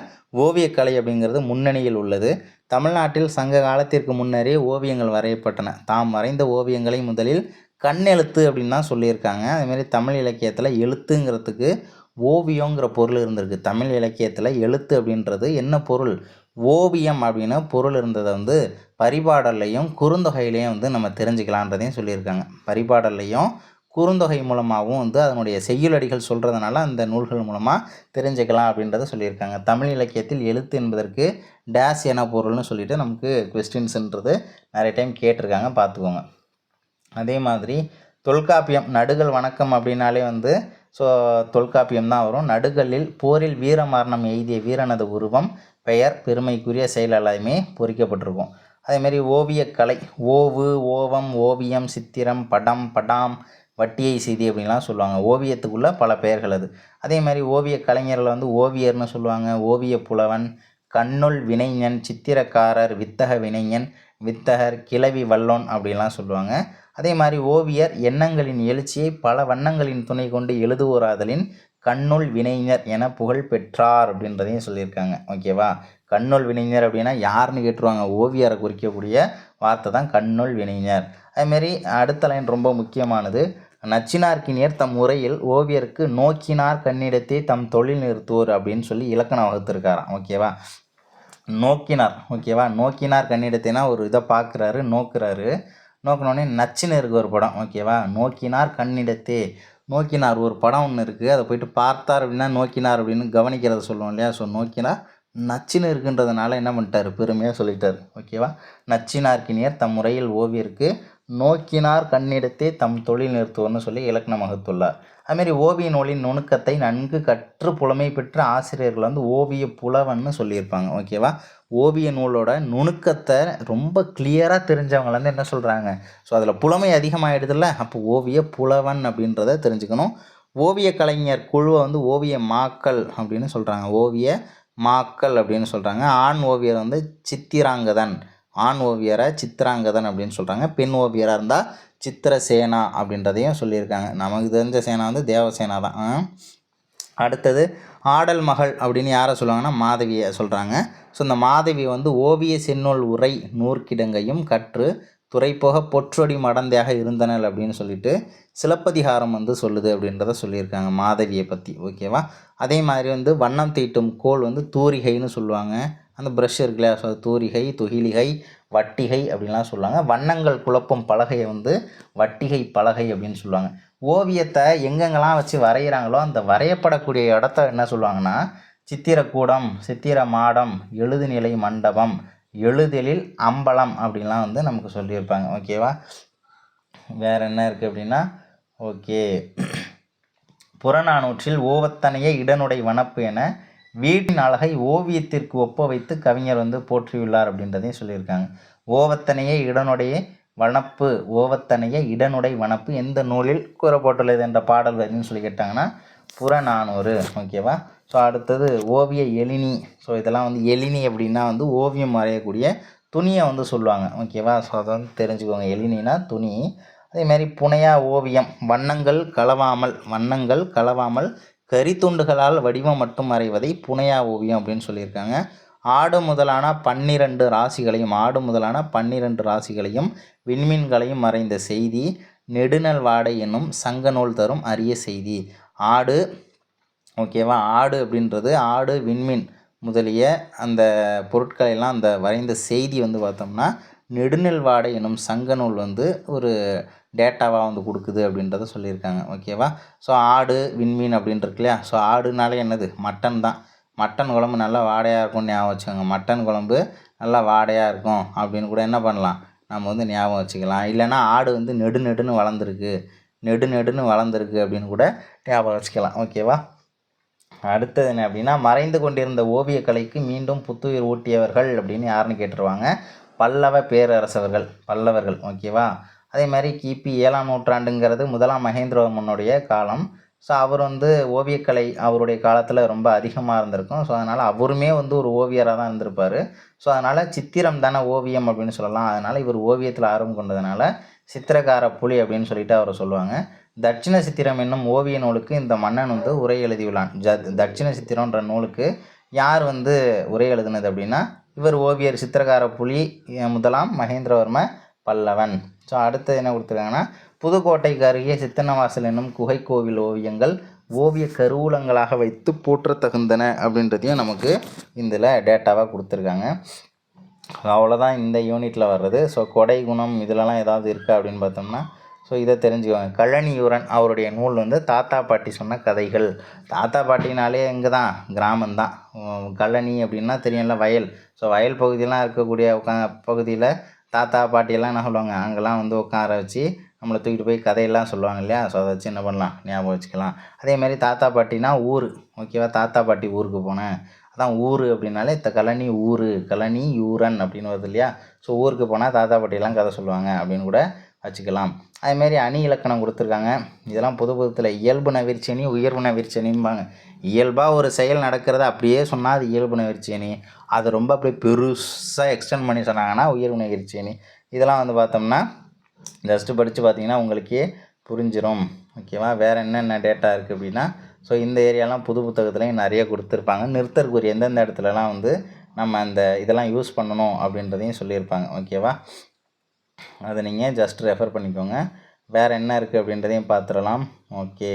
ஓவியக்கலை அப்படிங்கிறது முன்னணியில் உள்ளது. தமிழ்நாட்டில் சங்க காலத்திற்கு முன்னரே ஓவியங்கள் வரையப்பட்டன. தாம் வரைந்த ஓவியங்களை முதலில் கண்ணெழுத்து அப்படின்னு தான் சொல்லியிருக்காங்க. அதேமாதிரி தமிழ் இலக்கியத்தில் எழுத்துங்கிறதுக்கு ஓவியங்கிற பொருள் இருந்திருக்கு. தமிழ் இலக்கியத்தில் எழுத்து அப்படின்றது என்ன பொருள்? ஓவியம் அப்படின்னு பொருள் இருந்ததை வந்து பரிபாடல்லையும் குறுந்தொகையிலையும் வந்து நம்ம தெரிஞ்சுக்கலான்றதையும் சொல்லியிருக்காங்க. பரிபாடல்லையும் குறுந்தொகை மூலமாகவும் வந்து அதனுடைய செய்யுளடிகள் சொல்கிறதுனால அந்த நூல்கள் மூலமாக தெரிஞ்சுக்கலாம் அப்படின்றத சொல்லியிருக்காங்க. தமிழ் இலக்கியத்தில் எழுத்து என்பதற்கு டேஸ் என பொருள்னு சொல்லிட்டு நமக்கு கொஸ்டின்ஸுன்றது நிறைய டைம் கேட்டிருக்காங்க, பார்த்துக்கோங்க. அதே மாதிரி தொல்காப்பியம், நடுகள் வணக்கம் அப்படின்னாலே வந்து ஸோ தொல்காப்பியம் தான் வரும். நடுகளில் போரில் வீரமரணம் எய்திய வீரனது உருவம், பெயர், பெருமைக்குரிய செயல் எல்லாமே பொறிக்கப்பட்டிருக்கும். அதேமாரி ஓவியக்கலை, ஓவு, ஓவம், ஓவியம், சித்திரம், படம், படாம், வட்டியை செய்தி அப்படின்லாம் சொல்லுவாங்க. ஓவியத்துக்குள்ளே பல பெயர்கள் அது. அதே மாதிரி ஓவிய கலைஞர்களை வந்து ஓவியர்னு சொல்லுவாங்க, ஓவிய புலவன், கண்ணுள் வினைஞன், சித்திரக்காரர், வித்தக வினைஞன், வித்தகர், கிளவி வல்லோன் அப்படின்லாம் சொல்லுவாங்க. அதே மாதிரி ஓவியர் எண்ணங்களின் எழுச்சியை பல வண்ணங்களின் துணை கொண்டு எழுதுவோராதலின் கண்ணுள் வினைஞர் என புகழ் பெற்றார் அப்படின்றதையும் சொல்லியிருக்காங்க. ஓகேவா? கண்ணுள் வினைஞர் அப்படின்னா யாருன்னு கேட்டுருவாங்க. ஓவியரை குறிக்கக்கூடிய வார்த்தை தான் கண்ணுள் வினைஞர். அதுமாரி அடுத்த லைன் ரொம்ப முக்கியமானது. நச்சினார்க்கினியர் தம் உரையில் ஓவியருக்கு நோக்கினார் கண்ணிடத்தே தம் தொழில் நிறுத்துவோர் அப்படின்னு சொல்லி இலக்கணம் வகுத்திருக்காராம். ஓகேவா, நோக்கினார். ஓகேவா, நோக்கினார் கண்ணிடத்தைனா ஒரு இதை பார்க்குறாரு, நோக்குறாரு. நோக்கினோடனே நச்சுன்னு இருக்குது ஒரு படம். ஓகேவா, நோக்கினார் கண்ணிடத்தே, நோக்கினார் ஒரு படம் ஒன்று இருக்குது, அதை போயிட்டு பார்த்தார் அப்படின்னா நோக்கினார் அப்படின்னு கவனிக்கிறத சொல்லுவோம் இல்லையா. ஸோ நோக்கினார் நச்சுன்னு இருக்குன்றதுனால என்ன பண்ணிட்டார், பெருமையாக சொல்லிட்டார். ஓகேவா, நச்சினார்க்கினியர் தம் முறையில் ஓவியருக்கு நோக்கினார் கண்ணிடத்தே தம் தொழில் நிறுத்துவோர்னு சொல்லி இலக்கணம் வகுத்துள்ளார். அதுமாரி ஓவிய நூலின் நுணுக்கத்தை நன்கு கற்று புலமை பெற்ற ஆசிரியர்கள் வந்து ஓவிய புலவன்னு சொல்லியிருப்பாங்க. ஓகேவா, ஓவிய நூலோட நுணுக்கத்தை ரொம்ப கிளியராக தெரிஞ்சவங்க வந்து என்ன சொல்கிறாங்க, ஸோ அதில் புலமை அதிகமாகிடுதுல்ல, அப்போ ஓவிய புலவன் அப்படின்றத தெரிஞ்சுக்கணும். ஓவிய கலைஞர் குழுவை வந்து ஓவிய மாக்கள் அப்படின்னு சொல்கிறாங்க. ஓவிய மாக்கள் அப்படின்னு சொல்கிறாங்க. ஆண் ஓவியர் வந்து சித்திராங்கதன், ஆண் ஓவியரை சித்திராங்கதன் அப்படின்னு சொல்கிறாங்க. பெண் ஓவியராக இருந்தால் சித்திரசேனா அப்படின்றதையும் சொல்லியிருக்காங்க. நமக்கு தெரிஞ்ச சேனா வந்து தேவசேனா தான். அடுத்தது ஆடல் மகள் அப்படின்னு யாரை சொல்லுவாங்கன்னா மாதவியை சொல்கிறாங்க. ஸோ இந்த மாதவி வந்து ஓவிய செந்நூல் உரை நூற்கிடங்கையும் கற்று துறைப்போக பொற்றொடி மடந்தையாக இருந்தனர் அப்படின்னு சொல்லிட்டு சிலப்பதிகாரம் வந்து சொல்லுது அப்படின்றத சொல்லியிருக்காங்க மாதவியை பற்றி. ஓகேவா, அதே மாதிரி வந்து வண்ணம் தீட்டும் கோல் வந்து தூரிகைன்னு சொல்லுவாங்க. அந்த ப்ரஷ் இருக்குல்ல, ஸோ தூரிகை, துகிலிகை, வட்டிகை அப்படின்லாம் சொல்லுவாங்க. வண்ணங்கள் குழப்பும் பலகையை வந்து வட்டிகை பலகை அப்படின்னு சொல்லுவாங்க. ஓவியத்தை எங்கெங்கெல்லாம் வச்சு வரைகிறாங்களோ அந்த வரையப்படக்கூடிய இடத்த என்ன சொல்லுவாங்கன்னா சித்திரக்கூடம், சித்திர மாடம், எழுதுநிலை மண்டபம், எழுதலில் அம்பலம் அப்படின்லாம் வந்து நமக்கு சொல்லியிருப்பாங்க. ஓகேவா, வேறு என்ன இருக்குது அப்படின்னா, ஓகே, புறநானூற்றில் ஓவத்தனைய இடனுடை வனப்பு என வீட்டின் அழகை ஓவியத்திற்கு ஒப்ப வைத்து கவிஞர் வந்து போற்றியுள்ளார் அப்படின்றதையும் சொல்லியிருக்காங்க. ஓவத்தனைய இடனுடைய வனப்பு, ஓவத்தனைய இடனுடை வனப்பு எந்த நூலில் கூறப்பட்டுள்ளது என்ற பாடல் வரின்னு சொல்லி கேட்டாங்கன்னா புறநானூறு. ஓகேவா, ஸோ அடுத்தது ஓவிய எழினி. ஸோ இதெல்லாம் வந்து எழினி அப்படின்னா வந்து ஓவியம் வரையக்கூடிய துணியை வந்து சொல்லுவாங்க. ஓகேவா, ஸோ அதை வந்து தெரிஞ்சுக்கோங்க, எழினினா துணி. அதேமாதிரி புனையா ஓவியம், வண்ணங்கள் கலவாமல் கரித்துண்டுகளால் வடிவம் மட்டும் வரைவதை புனையா ஓவியம் அப்படின்னு சொல்லியிருக்காங்க. ஆடு முதலான 12 ராசிகளையும் விண்மீன்களையும் மறைந்த செய்தி நெடுநல் வாடை என்னும் சங்க நூல் தரும் அரிய செய்தி. ஆடு, ஓகேவா, ஆடு அப்படின்றது ஆடு, விண்மீன் முதலிய அந்த பொருட்களெல்லாம் அந்த வரைந்த செய்தி வந்து பார்த்தோம்னா நெடுநெல் வாடை என்னும் சங்க நூல் வந்து ஒரு டேட்டாவாக வந்து கொடுக்குது அப்படின்றத சொல்லியிருக்காங்க. ஓகேவா, ஸோ ஆடு, விண்மீன் அப்படின்ட்டு இருக்கு இல்லையா. ஸோ ஆடுனாலே என்னது, மட்டன் தான். மட்டன் குழம்பு நல்லா வாடையாக இருக்கும்னு ஞாபகம் வச்சுக்கோங்க. மட்டன் குழம்பு நல்லா வாடையாக இருக்கும் அப்படின்னு கூட என்ன பண்ணலாம், நம்ம வந்து ஞாபகம் வச்சுக்கலாம். இல்லைன்னா ஆடு வந்து நெடுன்னு வளர்ந்துருக்கு அப்படின்னு கூட ஞாபகம் வச்சுக்கலாம். ஓகேவா, அடுத்தது என்ன அப்படின்னா மறைந்து கொண்டிருந்த ஓவியக்கலைக்கு மீண்டும் புத்துயிர் ஊட்டியவர்கள் அப்படின்னு யாருன்னு கேட்டுருவாங்க, பல்லவ பேரரசர்கள், பல்லவர்கள். ஓகேவா, அதே மாதிரி கிபி 7ஆம் நூற்றாண்டுங்கிறது முதலாம் மகேந்திரவர்மனுடைய காலம். ஸோ அவர் வந்து ஓவியக்கலை அவருடைய காலத்தில் ரொம்ப அதிகமாக இருந்திருக்கும். ஸோ அதனால் அவருமே வந்து ஒரு ஓவியராக தான் இருந்திருப்பார். ஸோ அதனால் சித்திரம் தானே ஓவியம் அப்படின்னு சொல்லலாம். அதனால் இவர் ஓவியத்தில் ஆர்வம் கொண்டதுனால சித்திரக்கார புலி அப்படின்னு சொல்லிட்டு அவரை சொல்லுவாங்க. தட்சிண சித்திரம் என்னும் ஓவிய நூலுக்கு இந்த மன்னன் வந்து உரை எழுதியுள்ளான். தட்சிண சித்திரம்ன்ற நூலுக்கு யார் வந்து உரை எழுதுனது அப்படின்னா இவர் ஓவியர் சித்திரக்கார புலி முதலாம் மகேந்திரவர்ம பல்லவன். ஸோ அடுத்தது என்ன கொடுத்துருக்காங்கன்னா புதுக்கோட்டைக்கு அருகே சித்தன்னவாசல் என்னும் குகை கோவில் ஓவியங்கள் ஓவிய கருவூலங்களாக வைத்து போற்றத்தகுந்தன அப்படின்றதையும் நமக்கு இதில் டேட்டாவாக கொடுத்துருக்காங்க. அவ்வளோதான் இந்த யூனிட்டில் வர்றது. ஸோ கொடை குணம் இதிலலாம் ஏதாவது இருக்கா அப்படின்னு பார்த்தோம்னா ஸோ இதை தெரிஞ்சுக்கோங்க. கழனியூரன் அவருடைய நூல் வந்து தாத்தா பாட்டி சொன்ன கதைகள். தாத்தா பாட்டினாலே எங்கே தான், கிராமந்தான். கழனி அப்படின்னா தெரியும்ல, வயல். ஸோ வயல் பகுதியெலாம் இருக்கக்கூடிய பகுதியில் தாத்தா பாட்டியெல்லாம் என்ன சொல்லுவாங்க, அங்கெல்லாம் வந்து உட்கார வச்சு நம்மளை தூக்கிட்டு போய் கதையெல்லாம் சொல்லுவாங்க இல்லையா. ஸோ அதை வச்சு என்ன பண்ணலாம், ஞாபகம் வச்சுக்கலாம். அதேமாதிரி தாத்தா பாட்டினா ஊர். ஓகேவா, தாத்தா பாட்டி ஊருக்கு போனேன், அதான் ஊர் அப்படின்னாலே கழனி ஊர், கழனி யூரன் அப்படின்னு வருது இல்லையா. ஸோ ஊருக்கு போனால் தாத்தா பாட்டியெல்லாம் கதை சொல்லுவாங்க அப்படின்னு கூட வச்சுக்கலாம். அதுமாரி அணி இலக்கணம் கொடுத்துருக்காங்க. இதெல்லாம் புதுத்தில் இயல்பு நவிர்ச்சனி, உயர்வு நவிர்ச்சனிம்பாங்க. இயல்பாக ஒரு செயல் நடக்கிறத அப்படியே சொன்னால் அது இயல்பு நவிர்ச்சனி. அதை ரொம்ப அப்படியே பெருசாக எக்ஸ்டெண்ட் பண்ணி சொன்னாங்கன்னா உயர்வு நவிர்ச்சனி. இதெல்லாம் வந்து பார்த்தோம்னா ஜஸ்ட்டு படித்து பார்த்தீங்கன்னா உங்களுக்கே புரிஞ்சிடும். ஓகேவா, வேறு என்னென்ன டேட்டா இருக்குது அப்படின்னா ஸோ இந்த ஏரியாலாம் புது புத்தகத்துலேயும் நிறைய கொடுத்துருப்பாங்க. நிறுத்தற்குரிய எந்தெந்த இடத்துலலாம் வந்து நம்ம அந்த இதெல்லாம் யூஸ் பண்ணணும் அப்படின்றதையும் சொல்லியிருப்பாங்க. ஓகேவா, அதை நீங்கள் ஜஸ்ட் ரெஃபர் பண்ணிக்கோங்க. வேறு என்ன இருக்குது அப்படின்றதையும் பார்த்துடலாம். ஓகே,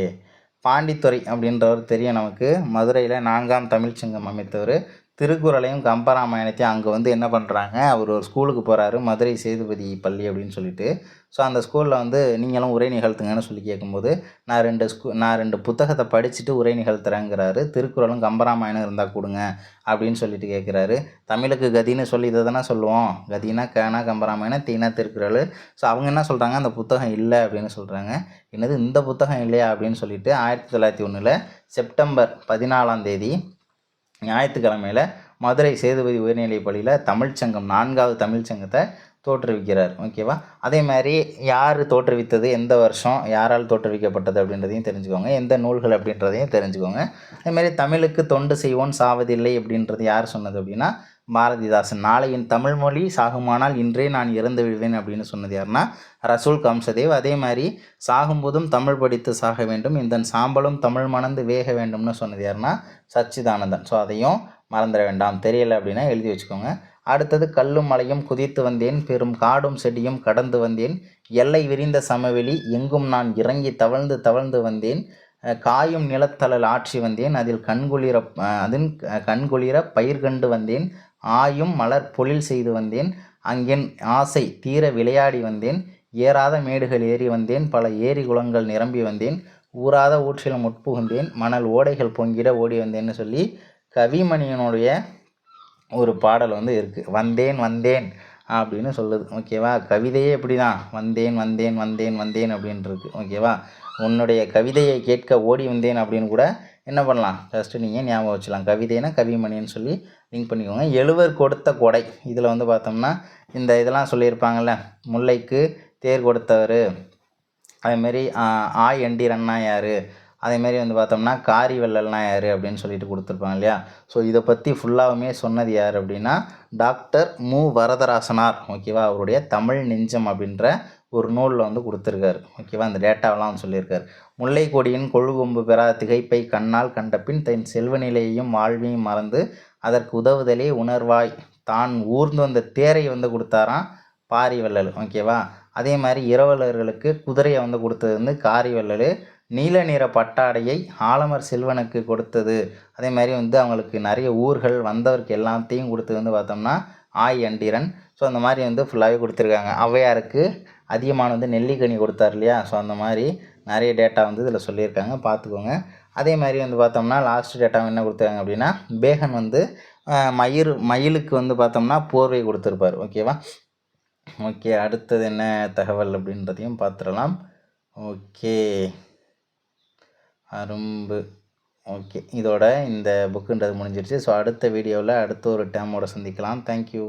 பாண்டித்துரை அப்படின்றவர் தெரியும் நமக்கு. மதுரையில் 4ஆம் தமிழ்ச்சங்கம் அமைத்தவர். திருக்குறளையும் கம்பராமாயணத்தையும் அங்கே வந்து என்ன பண்ணுறாங்க, அவர் ஒரு ஸ்கூலுக்கு போகிறாரு, மதுரை சேதுபதி பள்ளி அப்படின்னு சொல்லிட்டு. ஸோ அந்த ஸ்கூலில் வந்து நீங்களும் உரை நிகழ்த்துங்கன்னு சொல்லி கேட்கும்போது, நான் 2 புத்தகத்தை படிச்சுட்டு உரை நிகழ்த்துறேங்கிறாரு. திருக்குறளும் கம்பராமாயணம் இருந்தால் கொடுங்க அப்படின்னு சொல்லிட்டு கேட்குறாரு. தமிழுக்கு கதின்னு சொல்லி இதை தானே சொல்லுவோம். கதினா கனா கம்பராமாயணம், தீனா திருக்குறள். ஸோ அவங்க என்ன சொல்கிறாங்க, அந்த புத்தகம் இல்லை அப்படின்னு சொல்கிறாங்க. என்னது இந்த புத்தகம் இல்லையா அப்படின்னு சொல்லிட்டு 1901 செப்டம்பர் 14ஆம் தேதி ஞாயிற்றுக்கிழமையில் மதுரை சேதுபதி உயர்நிலைப் பள்ளியில் தமிழ்ச்சங்கம் 4வது தமிழ்ச்சங்கத்தை தோற்றுவிக்கிறார். ஓகேவா? அதே மாதிரி யார் தோற்றுவித்தது, எந்த வருஷம், யாரால் தோற்றுவிக்கப்பட்டது அப்படின்றதையும் தெரிஞ்சுக்கோங்க. எந்த நூல்கள் அப்படின்றதையும் தெரிஞ்சுக்கோங்க. அதேமாதிரி தமிழுக்கு தொண்டு செய்வோன் சாவதில்லை அப்படின்றது யார் சொன்னது அப்படின்னா பாரதிதாசன். நாளையின் தமிழ்மொழி சாகுமானால் இன்றே நான் இறந்து விடுவேன் அப்படின்னு சொன்னது யாருன்னா ரசூல் கம்சதேவ். அதே மாதிரி சாகும்போதும் தமிழ் படித்து சாக வேண்டும், இந்த சாம்பலும் தமிழ் மணந்து வேக வேண்டும்னு சொன்னது யாருன்னா சச்சிதானந்தன். ஸோ அதையும் மறந்துட வேண்டாம். தெரியலை அப்படின்னா எழுதி வச்சுக்கோங்க. அடுத்தது கல்லும் மலையும் குதித்து வந்தேன், பெரும் காடும் செடியும் கடந்து வந்தேன், எல்லை விரிந்த சமவெளி எங்கும் நான் இறங்கி தவழ்ந்து தவழ்ந்து வந்தேன், காயும் நிலத்தளல் ஆற்றி வந்தேன், அதில் கண்குளிர பயிர் கண்டு வந்தேன், ஆயும் மலர் பொழில் செய்து வந்தேன், அங்கென் ஆசை தீர விளையாடி வந்தேன், ஏறாத மேடுகள் ஏறி வந்தேன், பல ஏரி குளங்கள் நிரம்பி வந்தேன், ஊறாத ஊற்றில் முட்புகுந்தேன், மணல் ஓடைகள் பொங்கிட ஓடி வந்தேன்னு சொல்லி கவிமணியனுடைய ஒரு பாடல் வந்து இருக்குது. வந்தேன் வந்தேன் அப்படின்னு சொல்லுது. ஓகேவா? கவிதையே இப்படி தான், வந்தேன் வந்தேன் வந்தேன் வந்தேன் அப்படின்ருக்கு. ஓகேவா? உன்னுடைய கவிதையை கேட்க ஓடி வந்தேன் அப்படின்னு கூட என்ன பண்ணலாம், ஃபஸ்ட்டு நீங்கள் ஞாபகம் வச்சுக்கலாம். கவிதைனா கவிமணின்னு சொல்லி லிங்க் பண்ணிக்கோங்க. எழுவர் கொடுத்த கொடை, இதில் வந்து பார்த்தோம்னா இந்த இதெல்லாம் சொல்லியிருப்பாங்கள்ல, முல்லைக்கு தேர் கொடுத்தவர், அதேமாரி ஆய் எண்டீரன்னா யார், அதேமாரி வந்து பார்த்தோம்னா காரி வள்ளல்னா யார் அப்படின்னு சொல்லிட்டு கொடுத்துருப்பாங்க இல்லையா. ஸோ இதை பற்றி ஃபுல்லாகவுமே சொன்னது யார் அப்படின்னா டாக்டர் மு வரதராசனார். ஓகேவா? அவருடைய தமிழ் நெஞ்சம் அப்படின்ற ஒரு நூலில் வந்து கொடுத்துருக்காரு. ஓகேவா? அந்த டேட்டாவெலாம் வந்து சொல்லியிருக்காரு. முல்லை கொடியின் கொழுகொம்பு பெறா திகைப்பை கண்ணால் கண்டபின் தன் செல்வநிலையையும் வாழ்வையும் மறந்து அதற்கு உதவுதலே உணர்வாய் தான் ஊர்ந்து வந்த தேரை வந்து கொடுத்தாராம் பாரி வள்ளல். ஓகேவா? அதே மாதிரி இரவலர்களுக்கு குதிரையை வந்து கொடுத்தது வந்து காரி வள்ளல். நீல நிற பட்டாடையை ஆலமர் செல்வனுக்கு கொடுத்தது, அதே மாதிரி வந்து அவங்களுக்கு நிறைய ஊர்கள் வந்தவருக்கு எல்லாத்தையும் கொடுத்தது வந்து பார்த்தோம்னா ஆய் அண்டீரன். ஸோ அந்த மாதிரி வந்து ஃபுல்லாகவே கொடுத்துருக்காங்க. ஔவையாருக்கு அதிகமான வந்து நெல்லிக்கனி கொடுத்தார் இல்லையா. ஸோ அந்த மாதிரி நிறைய டேட்டா வந்து இதில் சொல்லியிருக்காங்க, பார்த்துக்கோங்க. அதே மாதிரி வந்து பார்த்தோம்னா லாஸ்ட் டேட்டா என்ன கொடுத்துருக்காங்க அப்படின்னா பேகன் வந்து மயிலுக்கு வந்து பார்த்தோம்னா போர்வை கொடுத்துருப்பார். ஓகேவா? ஓகே, அடுத்தது என்ன தகவல் அப்படின்றதையும் பார்த்துடலாம். ஓகே, அரும்பு. ஓகே, இதோட இந்த புக்குன்றது முடிஞ்சிருச்சு. ஸோ அடுத்த வீடியோவில் அடுத்த ஒரு டேமோட சந்திக்கலாம். தேங்க்யூ.